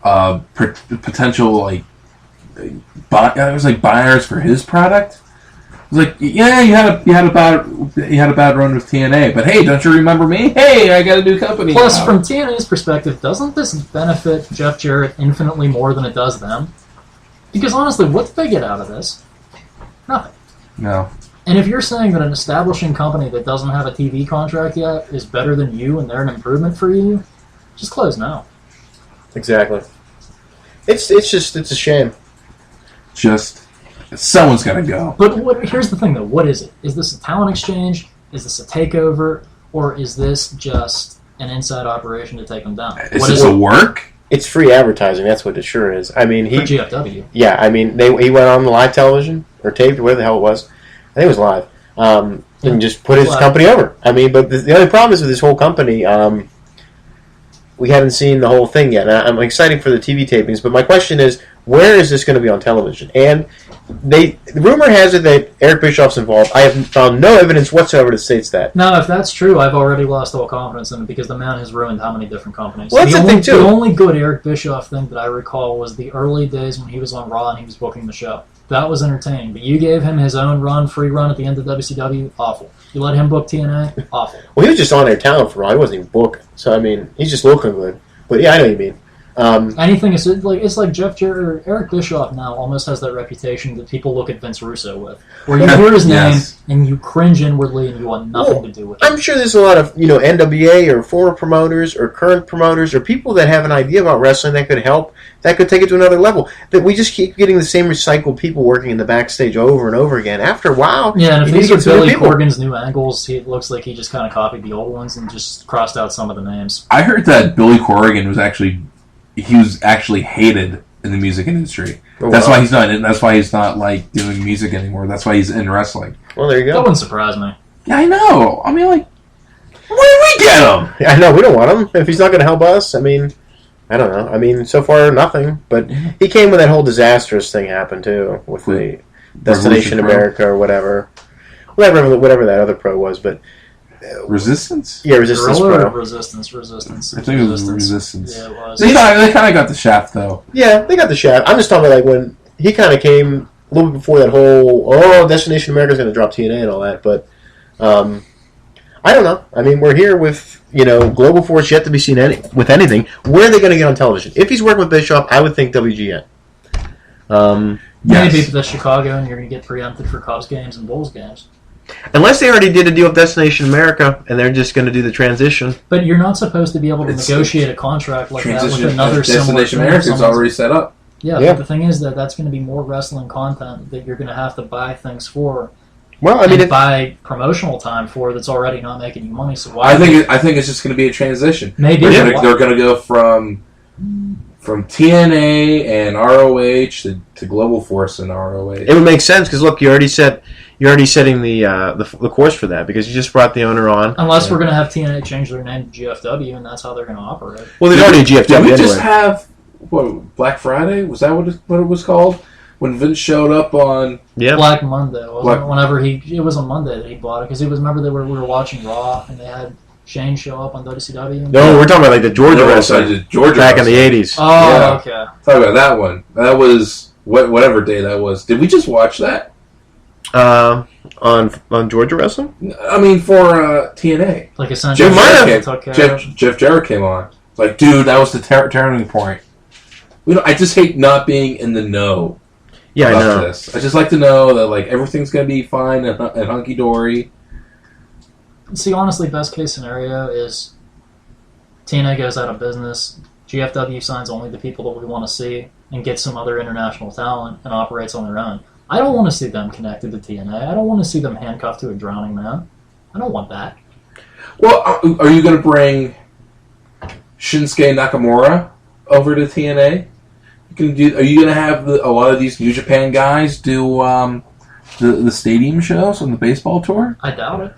potential like, buyers for his product? Like, yeah, you had a bad run with TNA, but hey, don't you remember me? Hey, I got a new company. Plus, now. From TNA's perspective, doesn't this benefit Jeff Jarrett infinitely more than it does them? Because honestly, what did they get out of this? Nothing. No. And if you're saying that an establishing company that doesn't have a TV contract yet is better than you and they're an improvement for you, just close now. Exactly. It's a shame. Just someone's got to go. But here's the thing, though. What is it? Is this a talent exchange? Is this a takeover? Or is this just an inside operation to take them down? Is this a work? It's free advertising. That's what it sure is. I mean, For GFW. Yeah, I mean, he went on the live television or taped or whatever the hell it was. I think it was live. And just put his company over. I mean, but the only problem is with this whole company. We haven't seen the whole thing yet. I'm excited for the TV tapings, but my question is, where is this going to be on television? And the rumor has it that Eric Bischoff's involved. I have found no evidence whatsoever that states that. Now, if that's true, I've already lost all confidence in him because the man has ruined how many different companies. Well, that's the thing, too. The only good Eric Bischoff thing that I recall was the early days when he was on Raw and he was booking the show. That was entertaining. But you gave him his own free run at the end of WCW, awful. You let him book TNA, awful. Well, he was just on their talent for Raw. He wasn't even booking. So, I mean, he's just looking good. But, yeah, I know what you mean. Anything is it's like Jeff Jarrett or Eric Bischoff now almost has that reputation that people look at Vince Russo with, where you hear his name and you cringe inwardly and you want nothing to do with it. I'm sure there's a lot of NWA or former promoters or current promoters or people that have an idea about wrestling that could help, that could take it to another level. That we just keep getting the same recycled people working in the backstage over and over again. After a while, yeah, and if these are Billy Corgan's new angles, it looks like he just kind of copied the old ones and just crossed out some of the names. I heard that Billy Corgan was actually hated in the music industry. Oh, that's why he's not. That's why he's not like doing music anymore. That's why he's in wrestling. Well, there you go. That wouldn't surprise me. Yeah, I know. I mean, like, where did we get him? I know we don't want him if he's not going to help us. I mean, I don't know. I mean, so far nothing. But he came when that whole disastrous thing happened too, with the Destination America or whatever that other pro was, but. Resistance? Yeah, Resistance Pro. Resistance. I think it was Resistance. Yeah, it was. They kind of got the shaft, though. Yeah, they got the shaft. I'm just talking about like when he kind of came a little bit before that whole, Destination America's going to drop TNA and all that, but I don't know. I mean, we're here with, Global Force yet to be seen with anything. Where are they going to get on television? If he's working with Bischoff, I would think WGN. Maybe the Chicago and you're going to get preempted for Cubs games and Bulls games. Unless they already did a deal with Destination America and they're just going to do the transition. But you're not supposed to be able to negotiate a contract like that with another Destination America is already set up. Yeah, but the thing is that's going to be more wrestling content that you're going to have to buy things for. Well, I mean, buy promotional time for that's already not making you money. So why? I think it's just going to be a transition. Maybe they're going to go from TNA and ROH to Global Force and ROH. It would make sense because look, you're already setting the course for that because you just brought the owner on. Unless we're going to have TNA change their name to GFW and that's how they're going to operate. Well, there's already a GFW. Did we anyway. just have Black Friday? Was that what it was called? When Vince showed up on Black Monday, whenever it was on Monday that he bought it because remember we were watching Raw and they had Shane show up on WCW. No, we're talking about like the Georgia wrestling back in the 80s. Oh, okay. Talk about that one. That was whatever day that was. Did we just watch that? On Georgia wrestling? I mean, for TNA. Like essentially, Jeff Jarrett came on. It's like, dude, that was the turning point. I just hate not being in the know. Yeah, about I know. This. I just like to know that like everything's gonna be fine and hunky dory. See, honestly, best case scenario is TNA goes out of business. GFW signs only the people that we want to see and gets some other international talent and operates on their own. I don't want to see them connected to TNA. I don't want to see them handcuffed to a drowning man. I don't want that. Well, are you going to bring Shinsuke Nakamura over to TNA? Are you going to have a lot of these New Japan guys do the stadium shows on the baseball tour? I doubt it.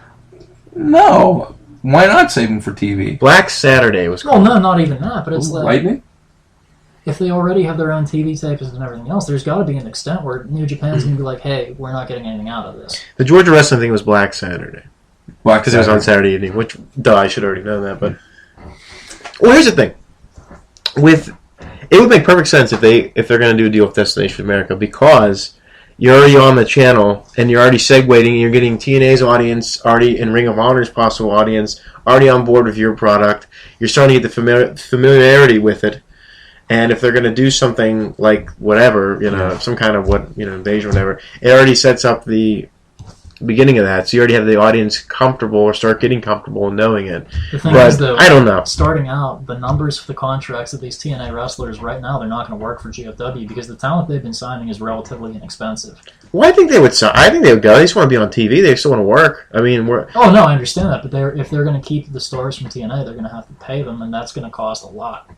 No. Why not save them for TV? Black Saturday was called. Well, no, not even that, but it's like... Lightning? If they already have their own TV tapes and everything else, there's got to be an extent where New Japan's going to be like, hey, we're not getting anything out of this. The Georgia wrestling thing was Black Saturday. Because it was on Saturday evening, which, I should already know that, but... Well, here's the thing. It would make perfect sense if they're going to do a deal with Destination America because you're already on the channel and you're already segueing and you're getting TNA's audience already in Ring of Honor's possible audience already on board with your product. You're starting to get the familiarity with it. And if they're going to do something like whatever, some kind of invasion or whatever, it already sets up the beginning of that, so you already have the audience comfortable or start getting comfortable in knowing it. The thing But is, though, I don't know. starting out, the numbers for the contracts of these TNA wrestlers right now, they're not going to work for GFW because the talent they've been signing is relatively inexpensive. Well, I think they would. I think they would go. They just want to be on TV. They still want to work. I mean, Oh, no, I understand that, but if they're going to keep the stars from TNA, they're going to have to pay them, and that's going to cost a lot.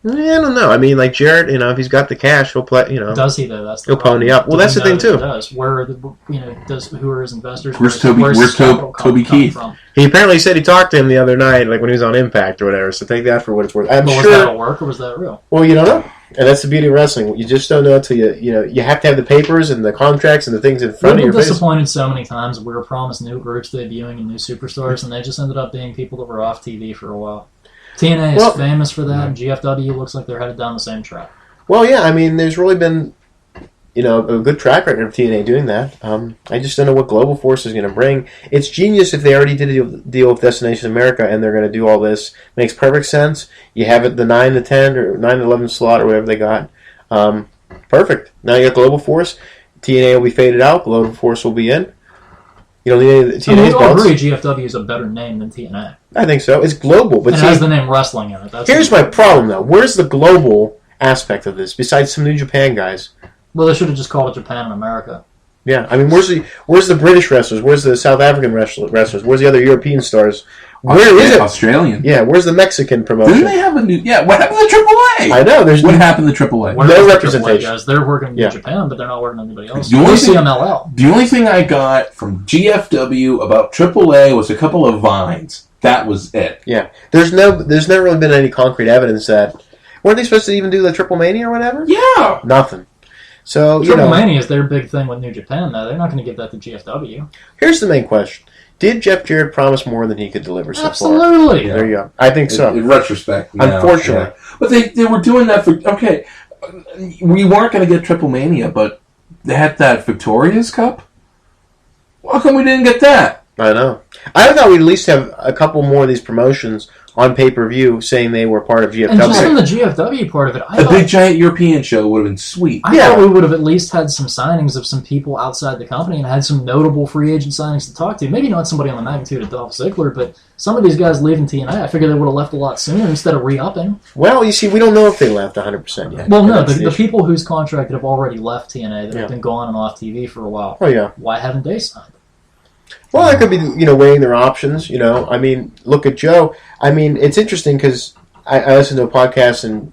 I don't know. I mean, like Jarrett, if he's got the cash, he'll play. Does he though? That's the he'll pony up. Well, that's the thing too. Does where are the who are his investors? Where's his capital Toby come Keith? from? He apparently said he talked to him the other night, like when he was on Impact or whatever. So take that for what it's worth. I'm Was sure. that a work or was that real? Well, you don't know, and that's the beauty of wrestling. You just don't know until you have to have the papers and the contracts and the things in front We've of been your face. disappointed so many times. We were promised new groups debuting and new superstars, and they just ended up being people that were off TV for a while. TNA is famous for that, and GFW looks like they're headed down the same track. Well, yeah, I mean, there's really been, a good track record of TNA doing that. I just don't know what Global Force is going to bring. It's genius if they already did a deal with Destination America and they're going to do all this. Makes perfect sense. You have it the 9 to 10 or 9 to 11 slot or whatever they got. Perfect. Now you got Global Force. TNA will be faded out. Global Force will be in. You don't need any of the TNA's we all belts. agree GFW is a better name than TNA. I think so. It's global, but And it has the name wrestling in it. Here's my problem, though. Where's the global aspect of this, besides some New Japan guys? Well, they should have just called it Japan and America. Yeah, I mean, where's the British wrestlers? Where's the South African wrestlers? Where's the other European stars? Where is it? Australian. Yeah, where's the Mexican promotion? Didn't they have a new... Yeah, what happened to AAA? I know. What happened to AAA? Where No is the representation. AAA guys? They're working in Japan, but they're not working on anybody else. The only thing- CMLL. The only thing I got from GFW about AAA was a couple of vines. That was it. Yeah, there's never really been any concrete evidence that... Weren't they supposed to even do the Triple Mania or whatever? Yeah. Nothing. So, Triple Mania is their big thing with New Japan, though. They're not going to give that to GFW. Here's the main question. Did Jeff Jarrett promise more than he could deliver so far? Absolutely. There you go. I think so. In retrospect. Now, Unfortunately. yeah. But they were doing that for... Okay, we weren't going to get Triple Mania, but they had that Victoria's Cup? How come we didn't get that? I know. I thought we'd at least have a couple more of these promotions on pay-per-view saying they were part of GFW. And just from the GFW part of it, A big giant European show would have been sweet. I thought we would have at least had some signings of some people outside the company and had some notable free agent signings to talk to. Maybe not somebody on the magnitude of Dolph Ziggler, but some of these guys leaving TNA, I figured they would have left a lot sooner instead of re-upping. Well, you see, we don't know if they left 100% yet. Well, no, the people whose contract have already left TNA that have been gone and off TV for a while. Oh, yeah. Why haven't they signed? Well, that could be, weighing their options, I mean, look at Joe. I mean, it's interesting because I listened to a podcast, and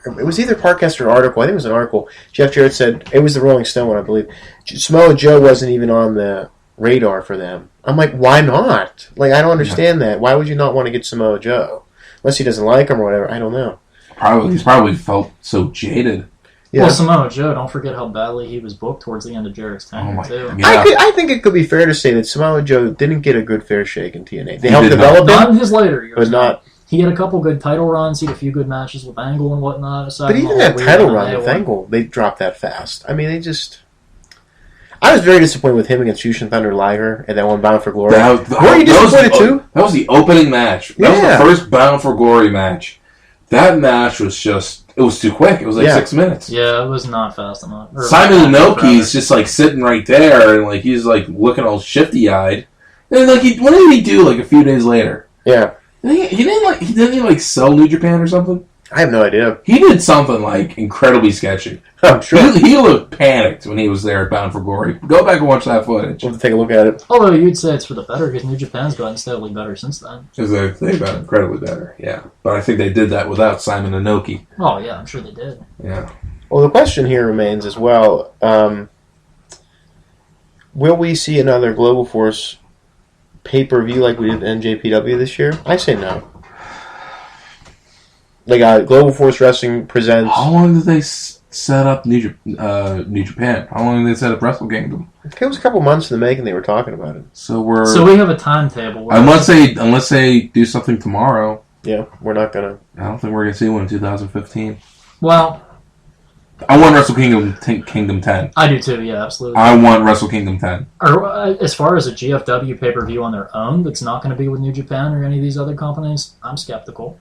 it was either a podcast or an article. I think it was an article. Jeff Jarrett said, it was the Rolling Stone one, I believe. Samoa Joe wasn't even on the radar for them. I'm like, why not? Like, I don't understand that. Why would you not want to get Samoa Joe? Unless he doesn't like him or whatever. I don't know. He's probably felt so jaded. Yeah. Well, Samoa Joe, don't forget how badly he was booked towards the end of Jarrett's tenure, too. Yeah. I think it could be fair to say that Samoa Joe didn't get a good fair shake in TNA. They helped did develop Not him, in his later years. but not... He had a couple good title runs. He had a few good matches with Angle and whatnot. But even that title run with Angle, they dropped that fast. I mean, they just... I was very disappointed with him against Jushin Thunder Liger and that one Bound for Glory. Were you disappointed too? That was the opening match. That was the first Bound for Glory match. That match was just... It was too quick. It was like 6 minutes. Yeah, it was not fast enough. Simon Inoki's just like sitting right there, and like he's like looking all shifty-eyed. And like, what did he do like a few days later? Yeah, he didn't sell New Japan or something. I have no idea. He did something like incredibly sketchy. I'm sure. He looked panicked when he was there at Bound for Glory. Go back and watch that footage. We'll have to take a look at it. Although you'd say it's for the better because New Japan's gotten steadily better since then. Because they got incredibly better, yeah. But I think they did that without Simon Inoki. Oh, yeah, I'm sure they did. Yeah. Well, the question here remains as well, will we see another Global Force pay-per-view like we did at NJPW this year? I say no. Like Global Force Wrestling presents... How long did they set up New Japan? How long did they set up Wrestle Kingdom? It was a couple months in the making they were talking about it. So we have a timetable. Unless they do something tomorrow. Yeah, we're not going to... I don't think we're going to see one in 2015. Well... I want Wrestle Kingdom 10. I do too, yeah, absolutely. I want Wrestle Kingdom 10. Or, as far as a GFW pay-per-view on their own that's not going to be with New Japan or any of these other companies, I'm skeptical.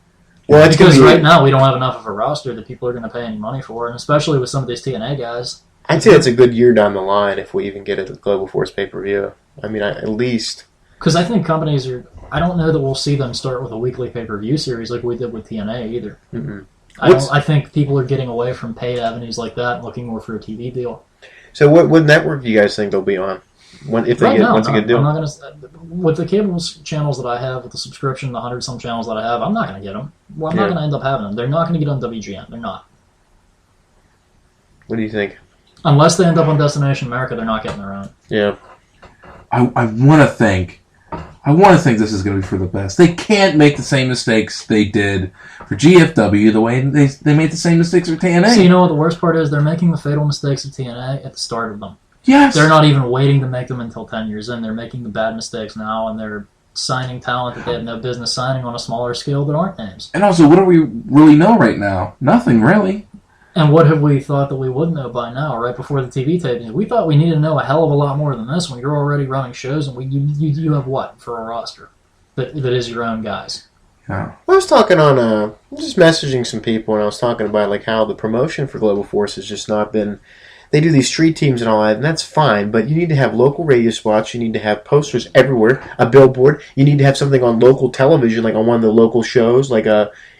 Well, because right now we don't have enough of a roster that people are going to pay any money for, and especially with some of these TNA guys. I'd say it's a good year down the line if we even get a Global Force pay-per-view. I mean, at least. Because I think companies are... I don't know that we'll see them start with a weekly pay-per-view series like we did with TNA either. Mm-mm. I think people are getting away from paid avenues like that and looking more for a TV deal. So what network do you guys think they'll be on? If they once they get a deal? I'm not going to... With the cable channels that I have, with the subscription, the 100-some channels that I have, I'm not going to get them. Well, I'm not going to end up having them. They're not going to get on WGN. They're not. What do you think? Unless they end up on Destination America, they're not getting their own. Yeah. I want to think this is going to be for the best. They can't make the same mistakes they did for GFW the way they made the same mistakes for TNA. So you know what the worst part is? They're making the fatal mistakes of TNA at the start of them. Yes. They're not even waiting to make them until 10 years in. They're making the bad mistakes now, and they're signing talent that they have no business signing on a smaller scale that aren't names. And also, what do we really know right now? Nothing, really. And what have we thought that we would know by now, right before the TV tapings? We thought we needed to know a hell of a lot more than this when you're already running shows, and you have what for a roster that is your own guys? Yeah. I was talking on, just messaging some people, and I was talking about like how the promotion for Global Force has just not been... They do these street teams and all that, and that's fine, but you need to have local radio spots, you need to have posters everywhere, a billboard, you need to have something on local television, like on one of the local shows, like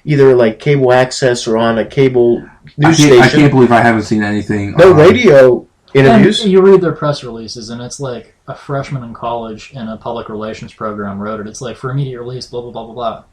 either like cable access or on a cable news station. I can't believe I haven't seen anything. No radio interviews. And you read their press releases, and it's like a freshman in college in a public relations program wrote it. It's like, for immediate release, blah, blah, blah, blah, blah.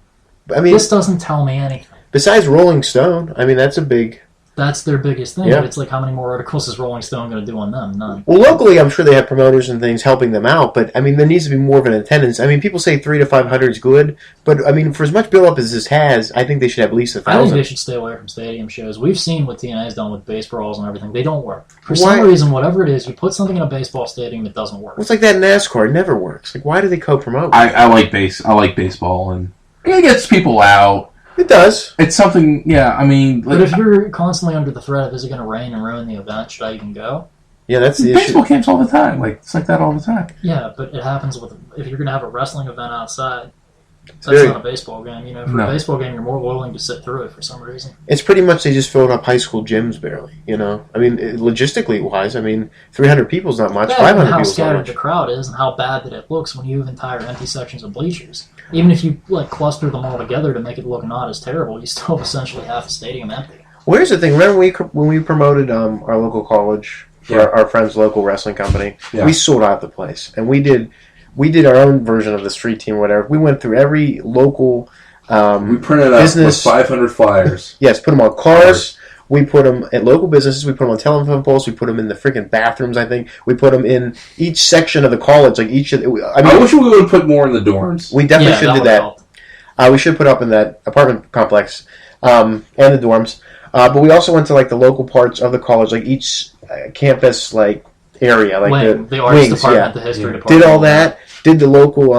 I mean, this doesn't tell me anything. Besides Rolling Stone, I mean, that's a big... That's their biggest thing. Yeah. But it's like, how many more articles is Rolling Stone going to do on them? None. Well, locally, I'm sure they have promoters and things helping them out, but, I mean, there needs to be more of an attendance. I mean, people say 300 to 500 is good, but, I mean, for as much build-up as this has, I think they should have at least 1,000. I think they should stay away from stadium shows. We've seen what TNA has done with base brawls and everything. They don't work. For some reason, whatever it is, you put something in a baseball stadium, it doesn't work. Well, it's like that in NASCAR. It never works. Like, why do they co-promote? I like baseball, and it gets people out. It does. It's something, yeah, I mean... But if you're constantly under the threat of, is it going to rain and ruin the event, should I even go? Yeah, that's the baseball issue. camps all the time. Like, it's like that all the time. Yeah, but it happens with... If you're going to have a wrestling event outside, that's not a baseball game. You know, for a baseball game, you're more willing to sit through it for some reason. It's pretty much they just filled up high school gyms barely, you know? I mean, logistically wise, I mean, 300 people's not much, 500 people's not much. How scattered the crowd is and how bad that it looks when you have entire empty sections of bleachers. Even if you like cluster them all together to make it look not as terrible, you still have essentially half the stadium empty. Well, here's the thing. Remember when we promoted our local college for our friend's local wrestling company? Yeah. We sold out the place, and we did our own version of the street team or whatever. We went through every local we printed out business. 500 flyers. Yes, put them on cars. We put them at local businesses. We put them on telephone poles. We put them in the freaking bathrooms, I think. We put them in each section of the college. Like each of I wish we would have put more in the dorms. We definitely should do that. We should put up in that apartment complex and the dorms. But we also went to like the local parts of the college, like each campus like area, like the arts department, the history department. Did all that. Did the local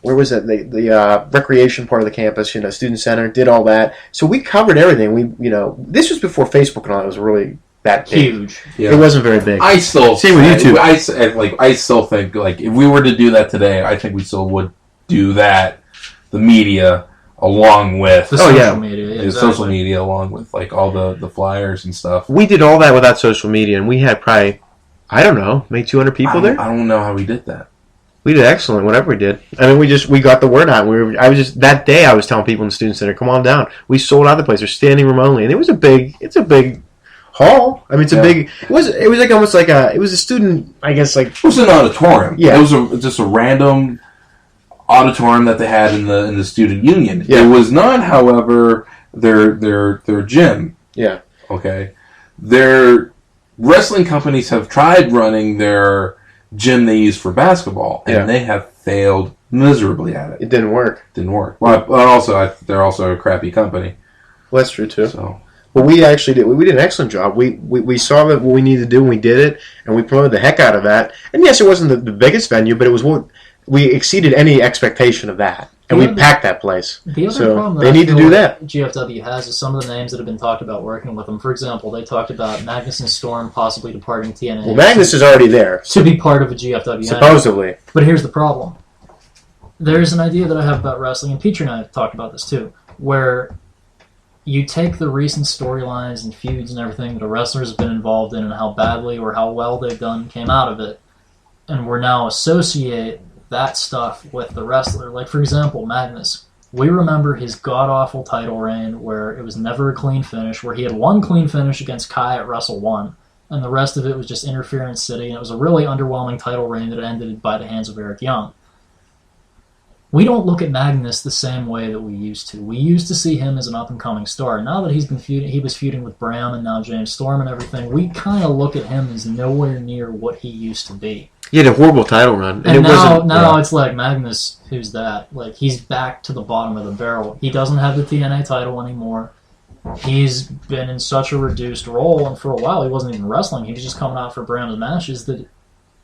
where was it? The recreation part of the campus, you know, student center. Did all that. So we covered everything. We, you know, this was before Facebook and all. It was really that big. Huge. Yeah. It wasn't very big. I still same with YouTube. I still think like if we were to do that today, I think we still would do that. The media along with the social media, exactly. Social media along with like all the flyers and stuff. We did all that without social media, and we had probably, I don't know, maybe 200 people there. I don't know how we did that. We did excellent, whatever we did. I mean, we got the word out. That day I was telling people in the student center, come on down. We sold out the place. We're standing room only, and it's a big hall. I mean, it's a big. It was like almost like it was a student, I guess, like it was an auditorium. Yeah, it was just a random auditorium that they had in the student union. Yeah. It was not, however, their gym. Yeah. Okay. Their wrestling companies have tried running their gym they use for basketball, and they have failed miserably at it. It didn't work. Well, but they're also a crappy company. Well, that's true too. So, but we actually did. We did an excellent job. We saw that what we needed to do, and we did it, and we promoted the heck out of that. And yes, it wasn't the biggest venue, but it was what we exceeded any expectation of that, and we packed that place. The other problem they need to do that. GFW has is some of the names that have been talked about working with them. For example, they talked about Magnus and Storm possibly departing TNA. Well, Magnus is already there to be part of a GFW. Supposedly. But here's the problem. There's an idea that I have about wrestling, and Peter and I have talked about this too, where you take the recent storylines and feuds and everything that a wrestler has been involved in and how badly or how well they've done came out of it, and we're now associate that stuff with the wrestler. Like, for example, Magnus. We remember his god-awful title reign where it was never a clean finish, where he had one clean finish against Kai at Wrestle 1, and the rest of it was just Interference City, and it was a really underwhelming title reign that ended by the hands of Eric Young. We don't look at Magnus the same way that we used to. We used to see him as an up-and-coming star. Now that he was feuding with Bram and now James Storm and everything, we kind of look at him as nowhere near what he used to be. He had a horrible title run. And now it's like, Magnus, who's that? Like, he's back to the bottom of the barrel. He doesn't have the TNA title anymore. He's been in such a reduced role, and for a while he wasn't even wrestling. He was just coming out for Bram's matches that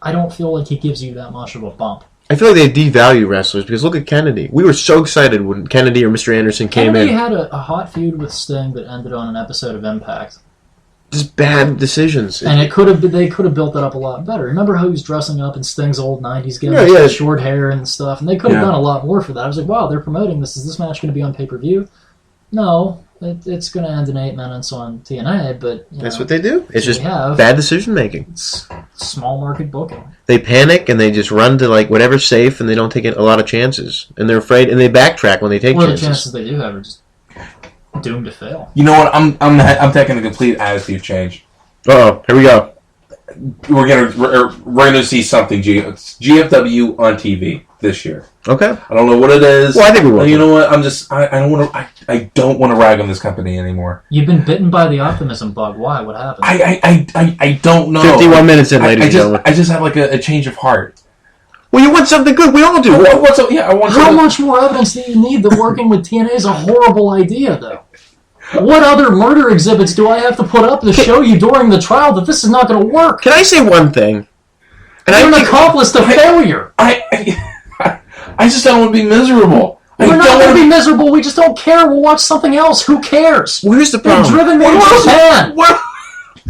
I don't feel like he gives you that much of a bump. I feel like they devalue wrestlers because look at Kennedy. We were so excited when Kennedy or Mr. Anderson came Kennedy in. had a hot feud with Sting that ended on an episode of Impact. Just bad decisions. And they could have built that up a lot better. Remember how he was dressing up in Sting's old 90s gimmick, short hair and stuff, and they could have done a lot more for that. I was like, wow, they're promoting this. Is this match going to be on pay-per-view? No, it's going to end in 8 minutes on TNA, but that's what they do. It's just bad bad decision making. It's small market booking. They panic and they just run to like whatever's safe, and they don't take a lot of chances, and they're afraid, and they backtrack when they take chances. The chances they do have are just doomed to fail. You know what? I'm taking a complete attitude change. Uh-oh, here we go. We're gonna see something GFW on TV this year. Okay. I don't know what it is. Well, I think we will. You know what? I don't want to rag on this company anymore. You've been bitten by the optimism bug. Why? What happened? I don't know. 51 minutes in, ladies and gentlemen. I just have like a change of heart. Well, you want something good. We all do. I want How something. much more evidence do you need that working with TNA is a horrible idea, though? What other murder exhibits do I have to put up to show you during the trial that this is not going to work? Can I say one thing? And I'm an accomplice to failure. I just don't want to be miserable. We're not going to be miserable. We just don't care. We'll watch something else. Who cares? Well, here's the They've problem. driven me to Japan. What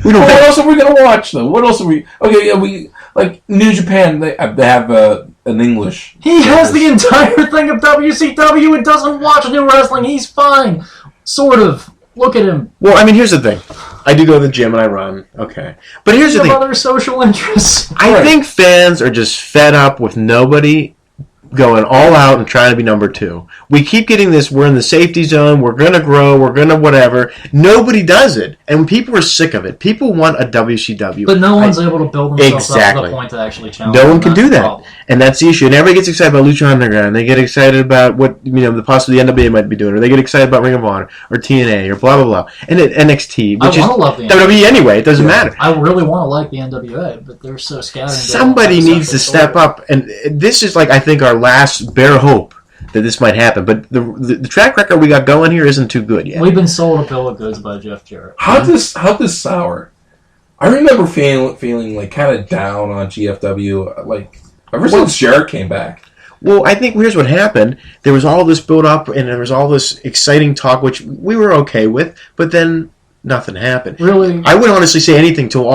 else are we going to watch, though? What else are we... Okay, yeah, we... Like, New Japan, they have an English... He has the entire thing of WCW and doesn't watch new wrestling. He's fine. Sort of. Look at him. Well, I mean, here's the thing. I do go to the gym and I run. Okay. But here's the thing. Other social interests. I think fans are just fed up with nobody going all out and trying to be number two. We keep getting this, we're in the safety zone, we're going to grow, we're going to whatever. Nobody does it. And people are sick of it. People want a WCW. But no one's able to build themselves up to the point to actually challenge. No one can do that. Problem. And that's the issue. And everybody gets excited about Lucha Underground. They get excited about what, the possibly the NWA might be doing. Or they get excited about Ring of Honor or TNA or blah, blah, blah. And NXT, which is WWE anyway. It doesn't matter. I really want to like the NWA, but they're so scattered. Somebody needs to step up. And this is like, I think, our last bare hope that this might happen. But the track record we got going here isn't too good yet. We've been sold a bill of goods by Jeff Jarrett. How'd this sour? I remember feeling like kind of down on GFW, like ever since Jarrett came back. Well, I think here's what happened. There was all this build up and there was all this exciting talk, which we were okay with, but then nothing happened. Really? I wouldn't honestly say anything till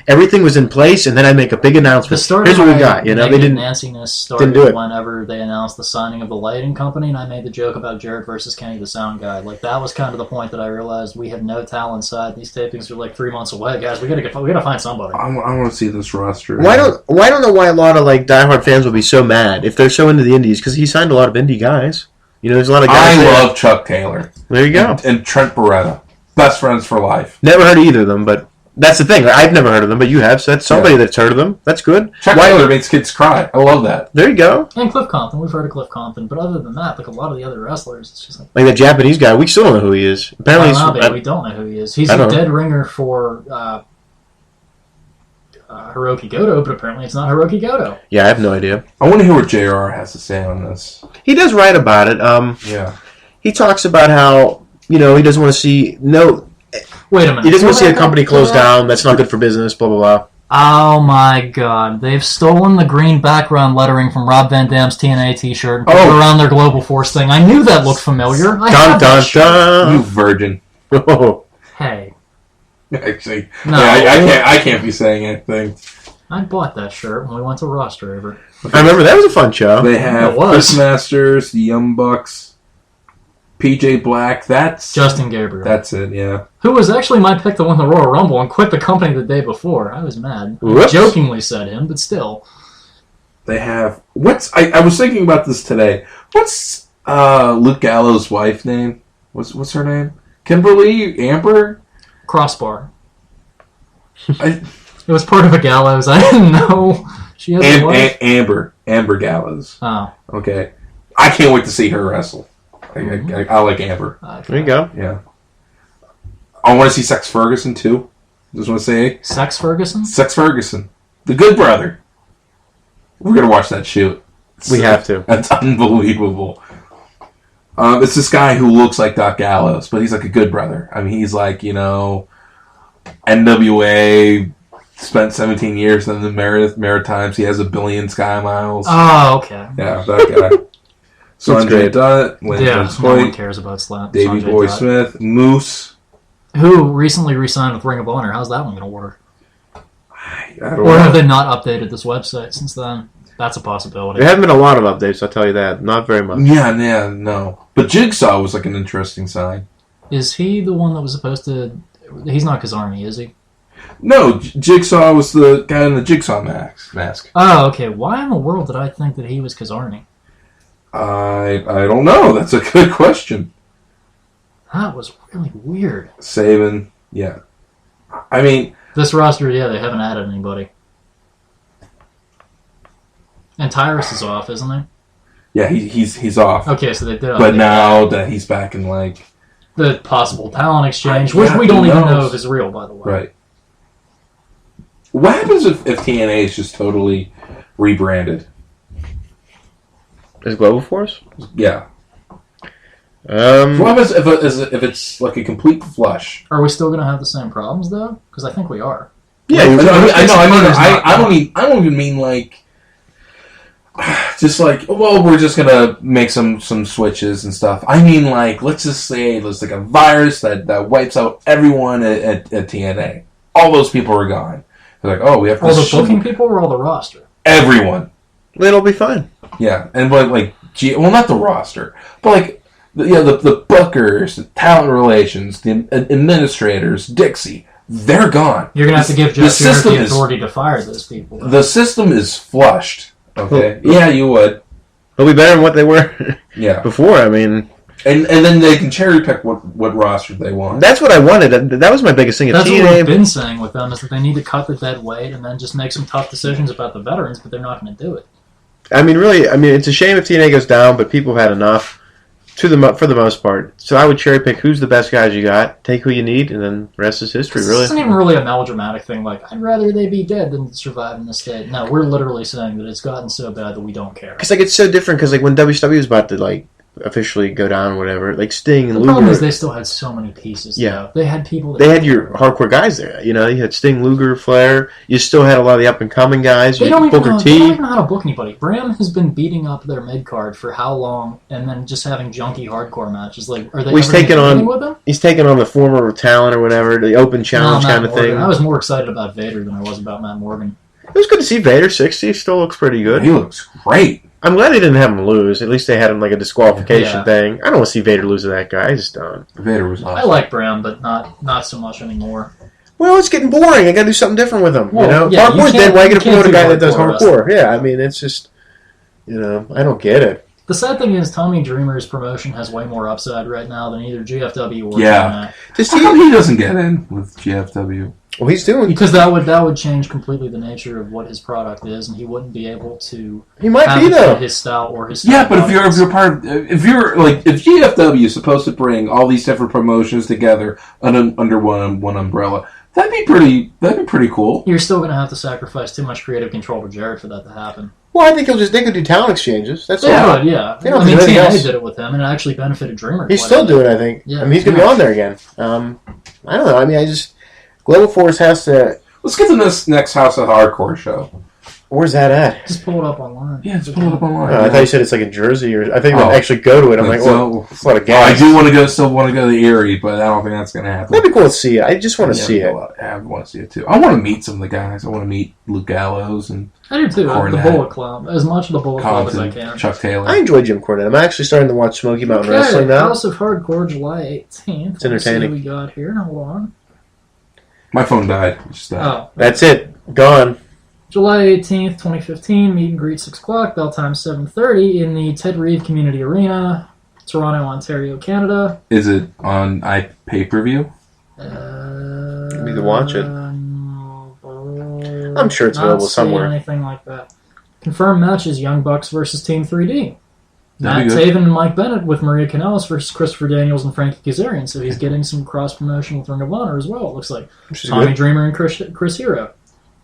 everything was in place, and then I'd make a big announcement. Here's what we got. They didn't. Nanciness started whenever they announced the signing of the lighting company, and I made the joke about Jarrett versus Kenny, the sound guy. Like, that was kind of the point that I realized we have no talent side. These tapings are like 3 months away, guys. We gotta find somebody. I want to see this roster. I don't know why a lot of diehard fans will be so mad if they're so into the indies, because he signed a lot of indie guys. There's a lot of guys. I love Chuck Taylor. There you go. And Trent Beretta. Best friends for life. Never heard of either of them, but that's the thing. I've never heard of them, but you have, so that's somebody that's heard of them. That's good. Chuck Taylor makes kids cry. I love that. There you go. And Cliff Compton. We've heard of Cliff Compton, but other than that, like a lot of the other wrestlers, it's just like that Japanese guy. We still don't know who he is. Apparently, we don't know who he is. He's a dead ringer for Hiroki Goto, but apparently it's not Hiroki Goto. Yeah, I have no idea. I want to hear what JR has to say on this. He does write about it. Yeah. He talks about how he doesn't want to see Wait a minute. He doesn't want to see a company close down. That's not good for business. Blah blah blah. Oh my God! They've stolen the green background lettering from Rob Van Dam's TNA T-shirt and put it around their Global Force thing. I knew that looked familiar. Dun dun dun! You virgin. Hey. Actually, no, I can't be saying anything. I bought that shirt when we went to Roster River. I remember that was a fun show. They have Chris Masters, the Young Bucks, PJ Black. That's Justin Gabriel. That's it. Yeah. Who was actually my pick to win the Royal Rumble and quit the company the day before. I was mad. Whoops. I jokingly said him, but still. They have I was thinking about this today. What's Luke Gallows' wife name? What's her name? Kimberly Amber? Crossbar. It was part of a gallows. I didn't know she has a wife. Amber Gallows. Oh, okay. I can't wait to see her wrestle. I like Amber. There you go. Yeah. I want to see Sex Ferguson too. Just want to say Sex Ferguson. Sex Ferguson, the Good Brother. We're gonna watch that shoot. We have to. That's unbelievable. It's this guy who looks like Doc Gallows, but he's like a good brother. I mean, he's like, NWA, spent 17 years in the Maritimes. He has 1 billion sky miles. Oh, okay. Yeah, that guy. Sanjay Dutt, Lyndon No one cares about Slap. Davey Sanjay Boy Dutt. Smith, Moose. Who recently re-signed with Ring of Honor. How's that one going to work? I don't Or know. have they not updated this website since then? That's a possibility. There haven't been a lot of updates, I'll tell you that. Not very much. Yeah, no. But Jigsaw was like an interesting sign. Is he the one that was supposed to... He's not Kazarmi, is he? No, Jigsaw was the guy in the Jigsaw mask. Oh, okay. Why in the world did I think that he was Kazarmi? I don't know. That's a good question. That was really weird. Saban, yeah. I mean... This roster, yeah, they haven't added anybody. And Tyrus is off, isn't he? Yeah, he's off. Okay, so they did. But now that he's back in, the possible talent exchange, which we don't even know if is real, by the way. Right. What happens if TNA is just totally rebranded? Is Global Force? Yeah. What happens if it's like a complete flush? Are we still going to have the same problems, though? Because I think we are. Yeah, I don't even mean just we're just gonna make some switches and stuff. I mean, let's just say there's a virus that wipes out everyone at TNA. All those people are gone. They're like, we have to... All the booking people or all the roster? Everyone. It'll be fine. Yeah, and not the roster, but the bookers, the talent relations, the administrators, Dixie, they're gone. You're gonna have to give Jeff Jarrett the authority to fire those people. The system is flushed. Okay. Yeah, you would. They'll be better than what they were before. I mean, and then they can cherry pick what roster they want. That's what I wanted. That was my biggest thing. That's what we've been saying with them, is that they need to cut the dead weight and then just make some tough decisions about the veterans, but they're not going to do it. I mean, really, it's a shame if TNA goes down, but people have had enough for the most part. So I would cherry pick who's the best guys you got, take who you need, and then the rest is history, really. This isn't even really a melodramatic thing, I'd rather they be dead than survive in this state. No, we're literally saying that it's gotten so bad that we don't care. Because, it's so different, because, when WCW was about to, officially go down or whatever, Sting and the Luger... problem is they still had so many pieces, Yeah. They had people that... They had your hardcore guys there, You had Sting, Luger, Flair. You still had a lot of the up-and-coming guys. They don't even Booker T. know how to book anybody. Bram has been beating up their mid-card for how long, and then just having junky hardcore matches. Are they he's taken on with him? He's taken on the former talent or whatever, the open challenge kind of thing. I was more excited about Vader than I was about Matt Morgan. It was good to see Vader. 60 still looks pretty good. He looks great. I'm glad they didn't have him lose. At least they had him a disqualification thing. I don't want to see Vader lose to that guy. He's done. Vader was awesome. I like Bram, but not so much anymore. Well, it's getting boring. I got to do something different with him. Well, yeah, hardcore's dead. Why are you going to promote a guy that does hardcore? wrestling. Yeah, it's just, I don't get it. The sad thing is, Tommy Dreamer's promotion has way more upside right now than either GFW or TNA. TNA. How come he doesn't get in with GFW? Well, he's doing... Because that would change completely the nature of what his product is, and he wouldn't be able to... He might be, though. ...his style or his style. Yeah, but if you're part of... If GFW is supposed to bring all these different promotions together under one umbrella, that'd be pretty cool. You're still going to have to sacrifice too much creative control to Jarrett for that to happen. Well, I think they could do talent exchanges. That's all. Yeah. They don't do anything TNA else. did it with him, and it actually benefited Dreamer. He's still doing it, I think. Yeah. He's going to be on there again. I don't know. Global Force has to... Let's get to this next House of Hardcore show. Where's that at? Just pull it up online. Yeah, just pull it up online. I thought you said it's in Jersey, or I think we'll actually go to it. I'm it's a lot of gas. I do still want to go to Erie, but I don't think that's going to happen. That'd be cool to see it. I just want to see it. I want to see it too. I want to meet some of the guys. I want to meet Luke Gallows and I do too. Cornette, the Bullet Club, as much of the Bullet Club as I can. Chuck Taylor. I enjoy Jim Cornette. I'm actually starting to watch Smoky Mountain Wrestling now. House of Hardcore, July 18th. It's entertaining. Let's see what we got here. Hold on. My phone died. It just died. Oh, That's it. Gone. July 18th, 2015, meet and greet 6 o'clock, bell time 7:30 in the Ted Reeve Community Arena, Toronto, Ontario, Canada. Is it on pay-per-view? Maybe to watch it. I'm sure it's available somewhere. Anything like that. Confirmed matches: Young Bucks versus Team 3D. That'd Matt be good. Taven and Mike Bennett with Maria Kanellis versus Christopher Daniels and Frankie Kazarian. So he's getting some cross-promotion with Ring of Honor as well, it looks like. Tommy Dreamer and Chris Hero.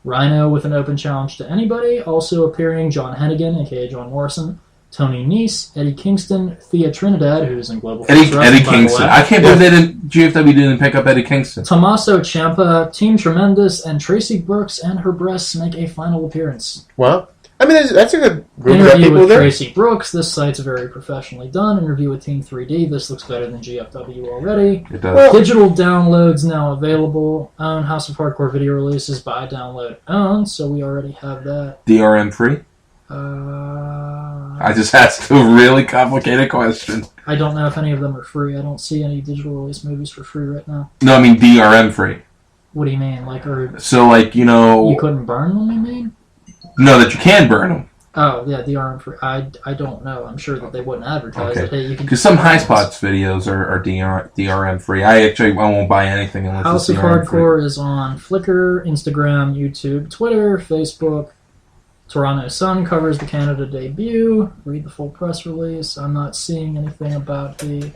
Rhino with an open challenge to anybody. Also appearing John Hennigan, a.k.a. John Morrison. Tony Nese, Eddie Kingston, Thea Trinidad, who's in Global Force Wrestling, Eddie Kingston. I can't believe GFW didn't pick up Eddie Kingston. Tommaso Ciampa, Team Tremendous, and Tracy Brooks and her breasts make a final appearance. Well, I mean, that's a good group of Interview people with there. Tracy Brooks. This site's very professionally done. Interview with Team 3D. This looks better than GFW already. It does. Digital downloads now available. Own House of Hardcore video releases by download own. So we already have that. DRM free? I just asked a really complicated question. I don't know if any of them are free. I don't see any digital release movies for free right now. No, I mean DRM free. What do you mean? Like, or So, like, you know... you couldn't burn them, you mean? No, that you can burn them. Oh, yeah, DRM free. I don't know. I'm sure that they wouldn't advertise it. Hey, you can. Because some High Spots videos are DRM free. I won't buy anything unless House it's of DRM free. Hardcore is on Flickr, Instagram, YouTube, Twitter, Facebook. Toronto Sun covers the Canada debut. Read the full press release. I'm not seeing anything about the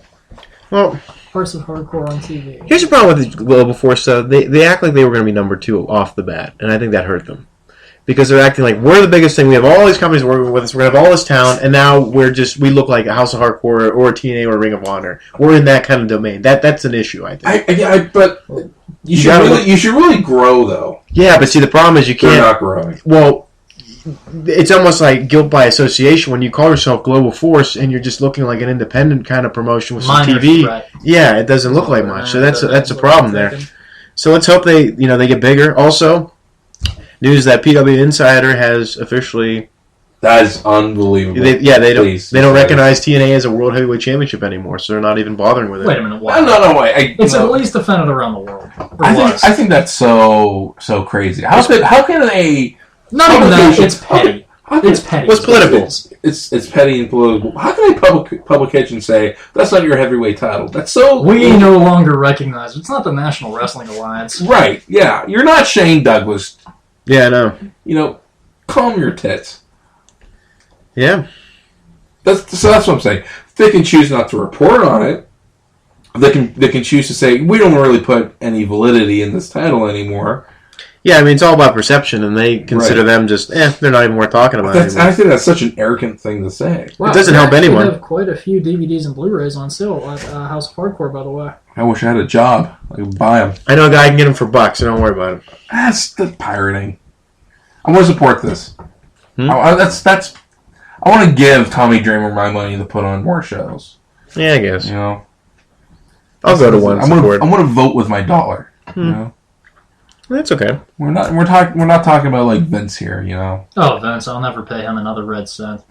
Hearts of Hardcore on TV. Here's the problem with the Global Force, though. They act like they were going to be number 2 off the bat, and I think that hurt them. Because they're acting like, we're the biggest thing, we have all these companies working with us, we're going to have all this talent, and now we look like a House of Hardcore or a TNA or a Ring of Honor. We're in that kind of domain. That's an issue, I think. But you should really grow, though. Yeah, but see, the problem is you can't... They're not growing. Well, it's almost like guilt by association when you call yourself Global Force and you're just looking like an independent kind of promotion with some TV. Threat. Yeah, it doesn't look like much. So that's a problem there. So let's hope they get bigger. Also, news that PW Insider has officially. That is unbelievable. They don't recognize TNA as a World Heavyweight Championship anymore, so they're not even bothering with it. Wait a minute. Why? No, wait. It's at least defended around the world. I think that's so crazy. How can they? Not even that. It's petty. It's petty. What's political? It's petty and political. How can a publication say that's not your heavyweight title? That's so. We no longer recognize it. It's not the National Wrestling Alliance. Right? Yeah, you're not Shane Douglas. Yeah, I know. You know, calm your tits. Yeah. That's what I'm saying. They can choose not to report on it. They can choose to say we don't really put any validity in this title anymore. Yeah, I mean, it's all about perception, and they consider them just, they're not even worth talking about anymore. I think that's such an arrogant thing to say. Wow, it doesn't help anyone. We have quite a few DVDs and Blu-rays on sale at House of Hardcore, by the way. I wish I had a job. I could buy them. I know a guy can get them for $1, so don't worry about it. That's the pirating. I want to support this. I want to give Tommy Dreamer my money to put on more shows. Yeah, I guess. You know, I'll go to one. I'm going to vote with my dollar. You know, that's okay. We're not talking about like Vince here. You know. Oh, Vince! I'll never pay him another red cent.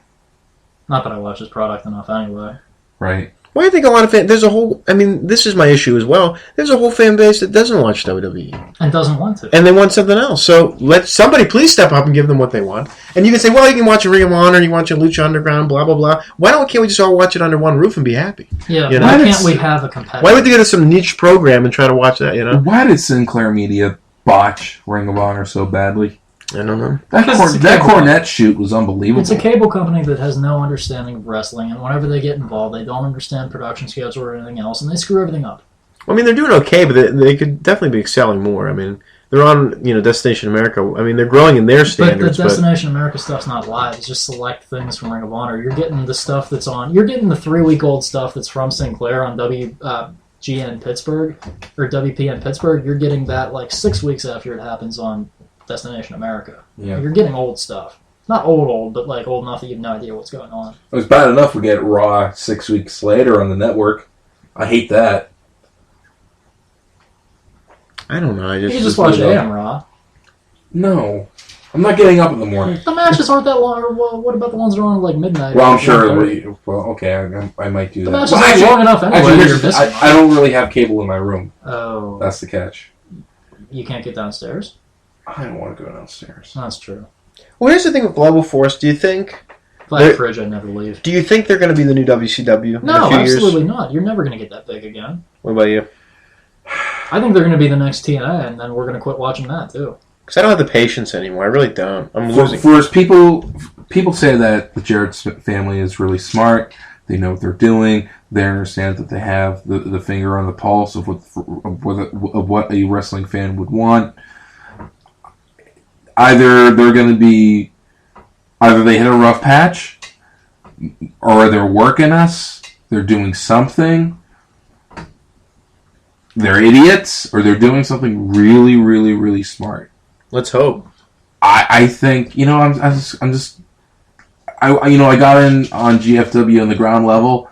Not that I watch his product enough, anyway. Right. Well, I think a lot of there's a whole. I mean, this is my issue as well. There's a whole fan base that doesn't watch WWE and doesn't want to, and they want something else. So let somebody please step up and give them what they want. And you can say, well, you can watch a Ring of Honor, you can watch a Lucha Underground, blah blah blah. Can't we just all watch it under one roof and be happy? Yeah. You know? Why can't we have a competitor? Why would they go to some niche program and try to watch that? You know. Why did Sinclair Media botch Ring of Honor so badly? I don't know. That Cornette shoot was unbelievable. It's a cable company that has no understanding of wrestling, and whenever they get involved, they don't understand production schedule or anything else, and they screw everything up. I mean, they're doing okay, but they could definitely be excelling more. I mean, they're on, Destination America. I mean, they're growing in their standards. But the Destination America stuff's not live. It's just select things from Ring of Honor. You're getting the stuff that's on. You're getting the 3-week-old stuff that's from Sinclair on WGN Pittsburgh or WPN Pittsburgh. You're getting that like 6 weeks after it happens on Destination America. Yeah. You're getting old stuff. Not old, but like old enough that you have no idea what's going on. It was bad enough we get Raw 6 weeks later on the network. I hate that. I don't know. You can just watch AM Raw. No. I'm not getting up in the morning. The matches aren't that long. Well, what about the ones that are on like midnight? Well, I'm sure. Well, okay, I might do that. The matches aren't long enough anyway. I don't really have cable in my room. Oh. That's the catch. You can't get downstairs? I don't want to go downstairs. That's true. Well, here's the thing with Global Force. Do you think... If I had a fridge, I'd never leave. Do you think they're going to be the new WCW in No, a few absolutely years? not. You're never going to get that big again. What about you? I think they're going to be the next TNA, and then we're going to quit watching that, too. Because I don't have the patience anymore. I really don't. I'm losing. For people say that the Jarrett family is really smart. They know what they're doing. They understand that they have the finger on the pulse of what a wrestling fan would want. Either they hit a rough patch, or they're working us. They're doing something. They're idiots, or they're doing something really, really, really smart. Let's hope. I think I got in on GFW on the ground level.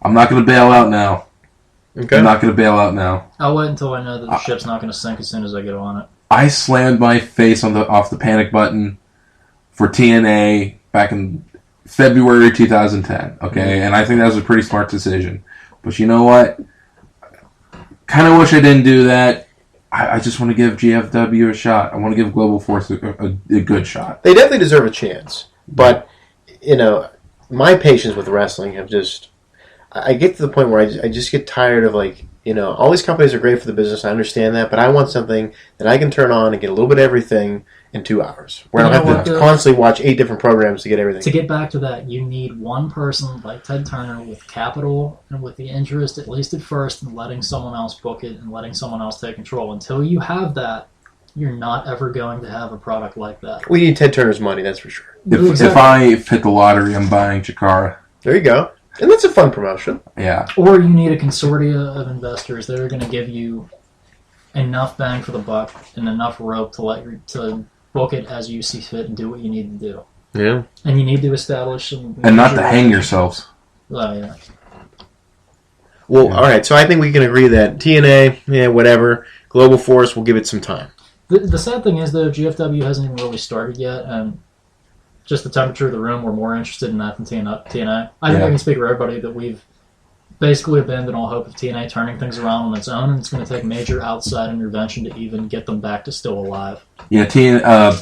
I'm not going to bail out now. Okay. I'm not going to bail out now. I'll wait until I know that the ship's not going to sink as soon as I get on it. I slammed my face off the panic button for TNA back in February 2010. Okay, and I think that was a pretty smart decision. But you know what? Kind of wish I didn't do that. I just want to give GFW a shot. I want to give Global Force a good shot. They definitely deserve a chance. But, my patience with wrestling have just... I get to the point where I just get tired of, all these companies are great for the business. I understand that. But I want something that I can turn on and get a little bit of everything in 2 hours. Where I don't have to constantly watch 8 different programs to get everything. To get back to that, you need one person like Ted Turner with capital and with the interest, at least at first, in letting someone else book it and letting someone else take control. Until you have that, you're not ever going to have a product like that. We need Ted Turner's money, that's for sure. If I hit the lottery, I'm buying Chikara. There you go. And that's a fun promotion. Yeah. Or you need a consortia of investors that are going to give you enough bang for the buck and enough rope to book it as you see fit and do what you need to do. Yeah. And you need to establish some... And not to hang yourselves. Oh, yeah. Well, all right. So I think we can agree that TNA, whatever. Global Force, we'll give it some time. The sad thing is, though, GFW hasn't even really started yet, and just the temperature of the room, we're more interested in that than TNA. I think I can speak for everybody that we've basically abandoned all hope of TNA turning things around on its own, and it's going to take major outside intervention to even get them back to still alive. Yeah,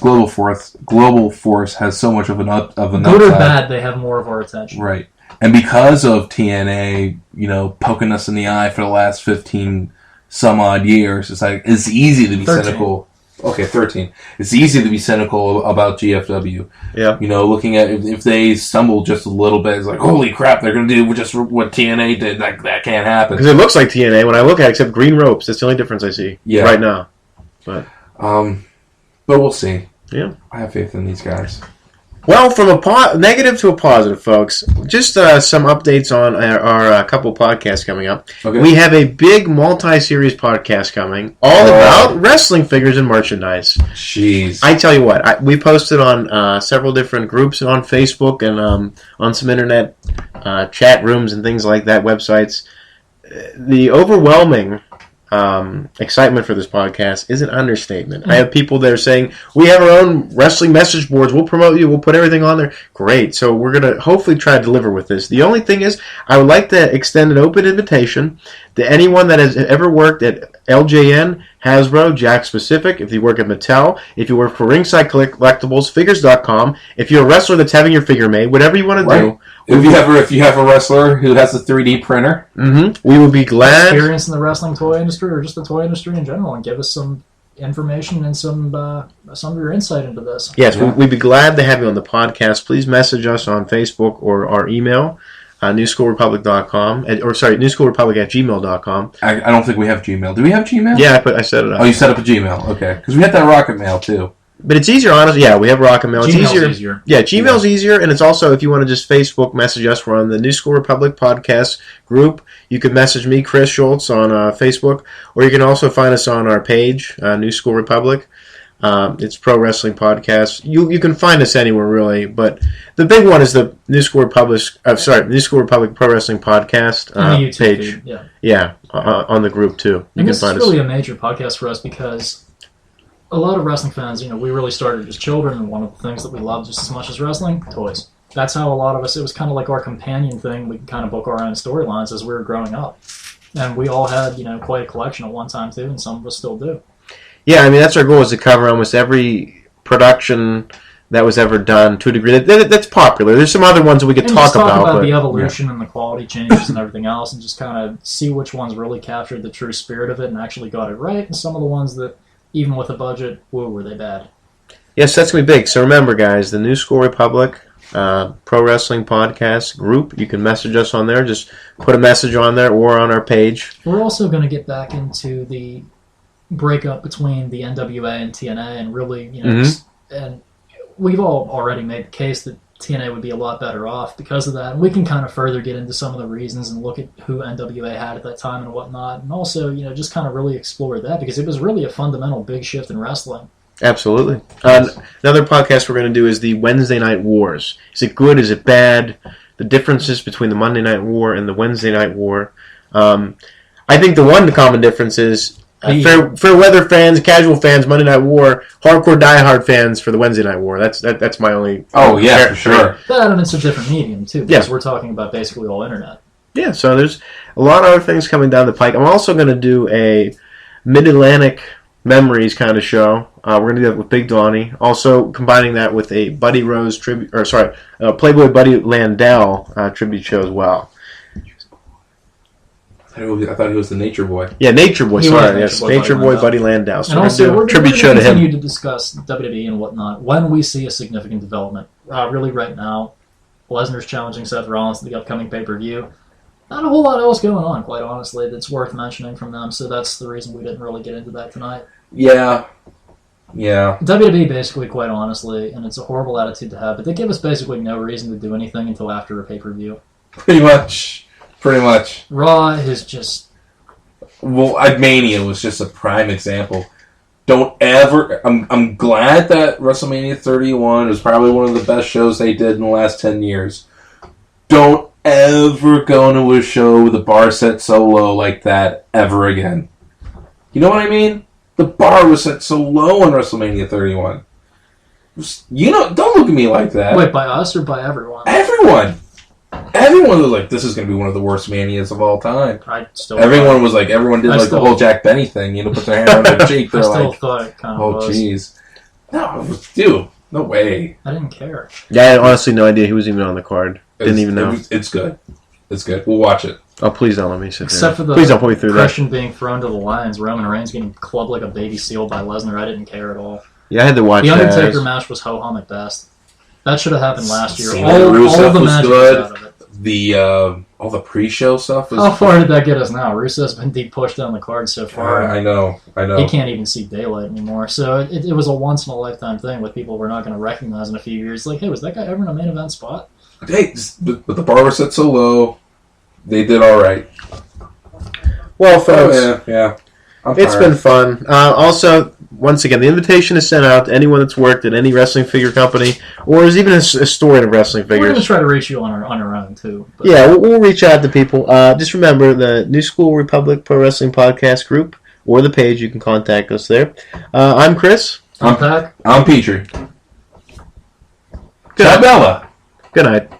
Global Force has so much of an Good upside. or bad, they have more of our attention. Right. And because of TNA, poking us in the eye for the last 15 some odd years, it's easy to be 13. cynical. Okay, 13. It's easy to be cynical about GFW. Yeah. Looking at if they stumble just a little bit, it's like, holy crap, they're going to do just what TNA did. That can't happen. Because it looks like TNA when I look at it, except green ropes. That's the only difference I see right now. But we'll see. Yeah. I have faith in these guys. Well, from a negative to a positive, folks, just some updates on our couple podcasts coming up. Okay. We have a big multi-series podcast coming, all about wrestling figures and merchandise. Jeez. I tell you what, we posted on several different groups on Facebook and on some internet chat rooms and things like that, websites. The overwhelming excitement for this podcast is an understatement. I have people that are saying, we have our own wrestling message boards, we'll promote you, we'll put everything on there. Great. So we're going to hopefully try to deliver with this. The only thing is, I would like to extend an open invitation to anyone that has ever worked at LJN, Hasbro, Jack Specific, if you work at Mattel, if you work for Ringside Collectibles, Figures.com, if you're a wrestler that's having your figure made, whatever you want to do. If you have a wrestler who has a 3D printer, we would be glad. Experience in the wrestling toy industry or just the toy industry in general, and give us some information and some of your insight into this. Yes, we'd be glad to have you on the podcast. Please message us on Facebook or our email, newschoolrepublic.com, newschoolrepublic@gmail.com. I don't think we have Gmail. Do we have Gmail? Yeah, I set it up. Oh, you set up a Gmail. Okay. Because we had that Rocket Mail, too. But it's easier, honestly. Yeah, we have Rocket Mail. It's easier. Yeah, Gmail's easier, and it's also, if you want to just Facebook message us, we're on the New School Republic podcast group. You can message me, Chris Schultz, on Facebook, or you can also find us on our page, New School Republic. It's Pro Wrestling Podcast. You can find us anywhere, really, but the big one is the New School Republic Pro Wrestling Podcast on the YouTube page. Feed, yeah, on the group, too. And this is really a major podcast for us because a lot of wrestling fans, we really started as children, and one of the things that we loved just as much as wrestling, toys. That's how a lot of us, it was kind of like our companion thing. We could kind of book our own storylines as we were growing up. And we all had, quite a collection at one time, too, and some of us still do. Yeah, I mean, that's our goal, is to cover almost every production that was ever done to a degree that's popular. There's some other ones that we could talk about. But the evolution and the quality changes and everything else, and just kind of see which ones really captured the true spirit of it and actually got it right, and some of the ones that, even with a budget, whoa, were they bad. Yes, that's going to be big. So remember, guys, the New School Republic Pro Wrestling Podcast group, you can message us on there. Just put a message on there or on our page. We're also going to get back into the breakup between the NWA and TNA, and really, and we've all already made the case that TNA would be a lot better off because of that. And we can kind of further get into some of the reasons and look at who NWA had at that time and whatnot, and also, just kind of really explore that because it was really a fundamental big shift in wrestling. Absolutely. Another podcast we're going to do is the Wednesday Night Wars. Is it good? Is it bad? The differences between the Monday Night War and the Wednesday Night War. I think the one common difference is fair weather fans, casual fans, Monday Night War, hardcore diehard fans for the Wednesday Night War. That's my only. Oh yeah, for sure. But and it's a different medium too, because we're talking about basically all internet. Yeah, so there's a lot of other things coming down the pike. I'm also going to do a Mid-Atlantic Memories kind of show. We're going to do that with Big Donnie. Also combining that with a Buddy Rose tribute, Playboy Buddy Landell tribute show as well. I thought he was the Nature Boy. Yeah, Nature Boy. Nature Boy Buddy Landell. So and also, we're tribute going show to to him. continue to discuss WWE and whatnot when we see a significant development. Really, right now, Lesnar's challenging Seth Rollins to the upcoming pay-per-view. Not a whole lot else going on, quite honestly, that's worth mentioning from them. So that's the reason we didn't really get into that tonight. Yeah. WWE, basically, quite honestly, and it's a horrible attitude to have, but they give us basically no reason to do anything until after a pay-per-view. Pretty much. Raw is just... Well, Mania was just a prime example. Don't ever... I'm glad that WrestleMania 31 was probably one of the best shows they did in the last 10 years. Don't ever go to a show with a bar set so low like that ever again. You know what I mean? The bar was set so low on WrestleMania 31. Don't look at me like that. Wait, by us or by everyone? Everyone was like, this is going to be one of the worst Manias of all time. Everyone did the whole Jack Benny thing, put their hand on their cheek. They're thought it kind of was. Oh, jeez. No, dude, no way. I didn't care. Yeah, I had honestly no idea he was even on the card. Didn't even know. It's good. It's good. We'll watch it. Oh, please don't let me sit there. Except for the please don't put me through Christian being thrown to the lions, Roman Reigns getting clubbed like a baby seal by Lesnar. I didn't care at all. Yeah, I had to watch The Undertaker match was ho-hum at best. That should have happened last year. All the magic good. Was out of it. All the pre-show stuff was... How far did that get us now? Rusev's been deep pushed down the card so far. I know. He can't even see daylight anymore. So it was a once-in-a-lifetime thing with people we're not going to recognize in a few years. Like, hey, was that guy ever in a main event spot? Hey, but the bar was set so low, they did all right. Well, folks, yeah. It's been fun. Also, once again, the invitation is sent out to anyone that's worked at any wrestling figure company, or is even a store in wrestling figures. We're going to try to reach you on our own, too. But. Yeah, we'll reach out to people. Just remember, the New School Republic Pro Wrestling Podcast group, or the page, you can contact us there. I'm Chris. I'm Pac. I'm Petrie. Good night. Bella. Good night.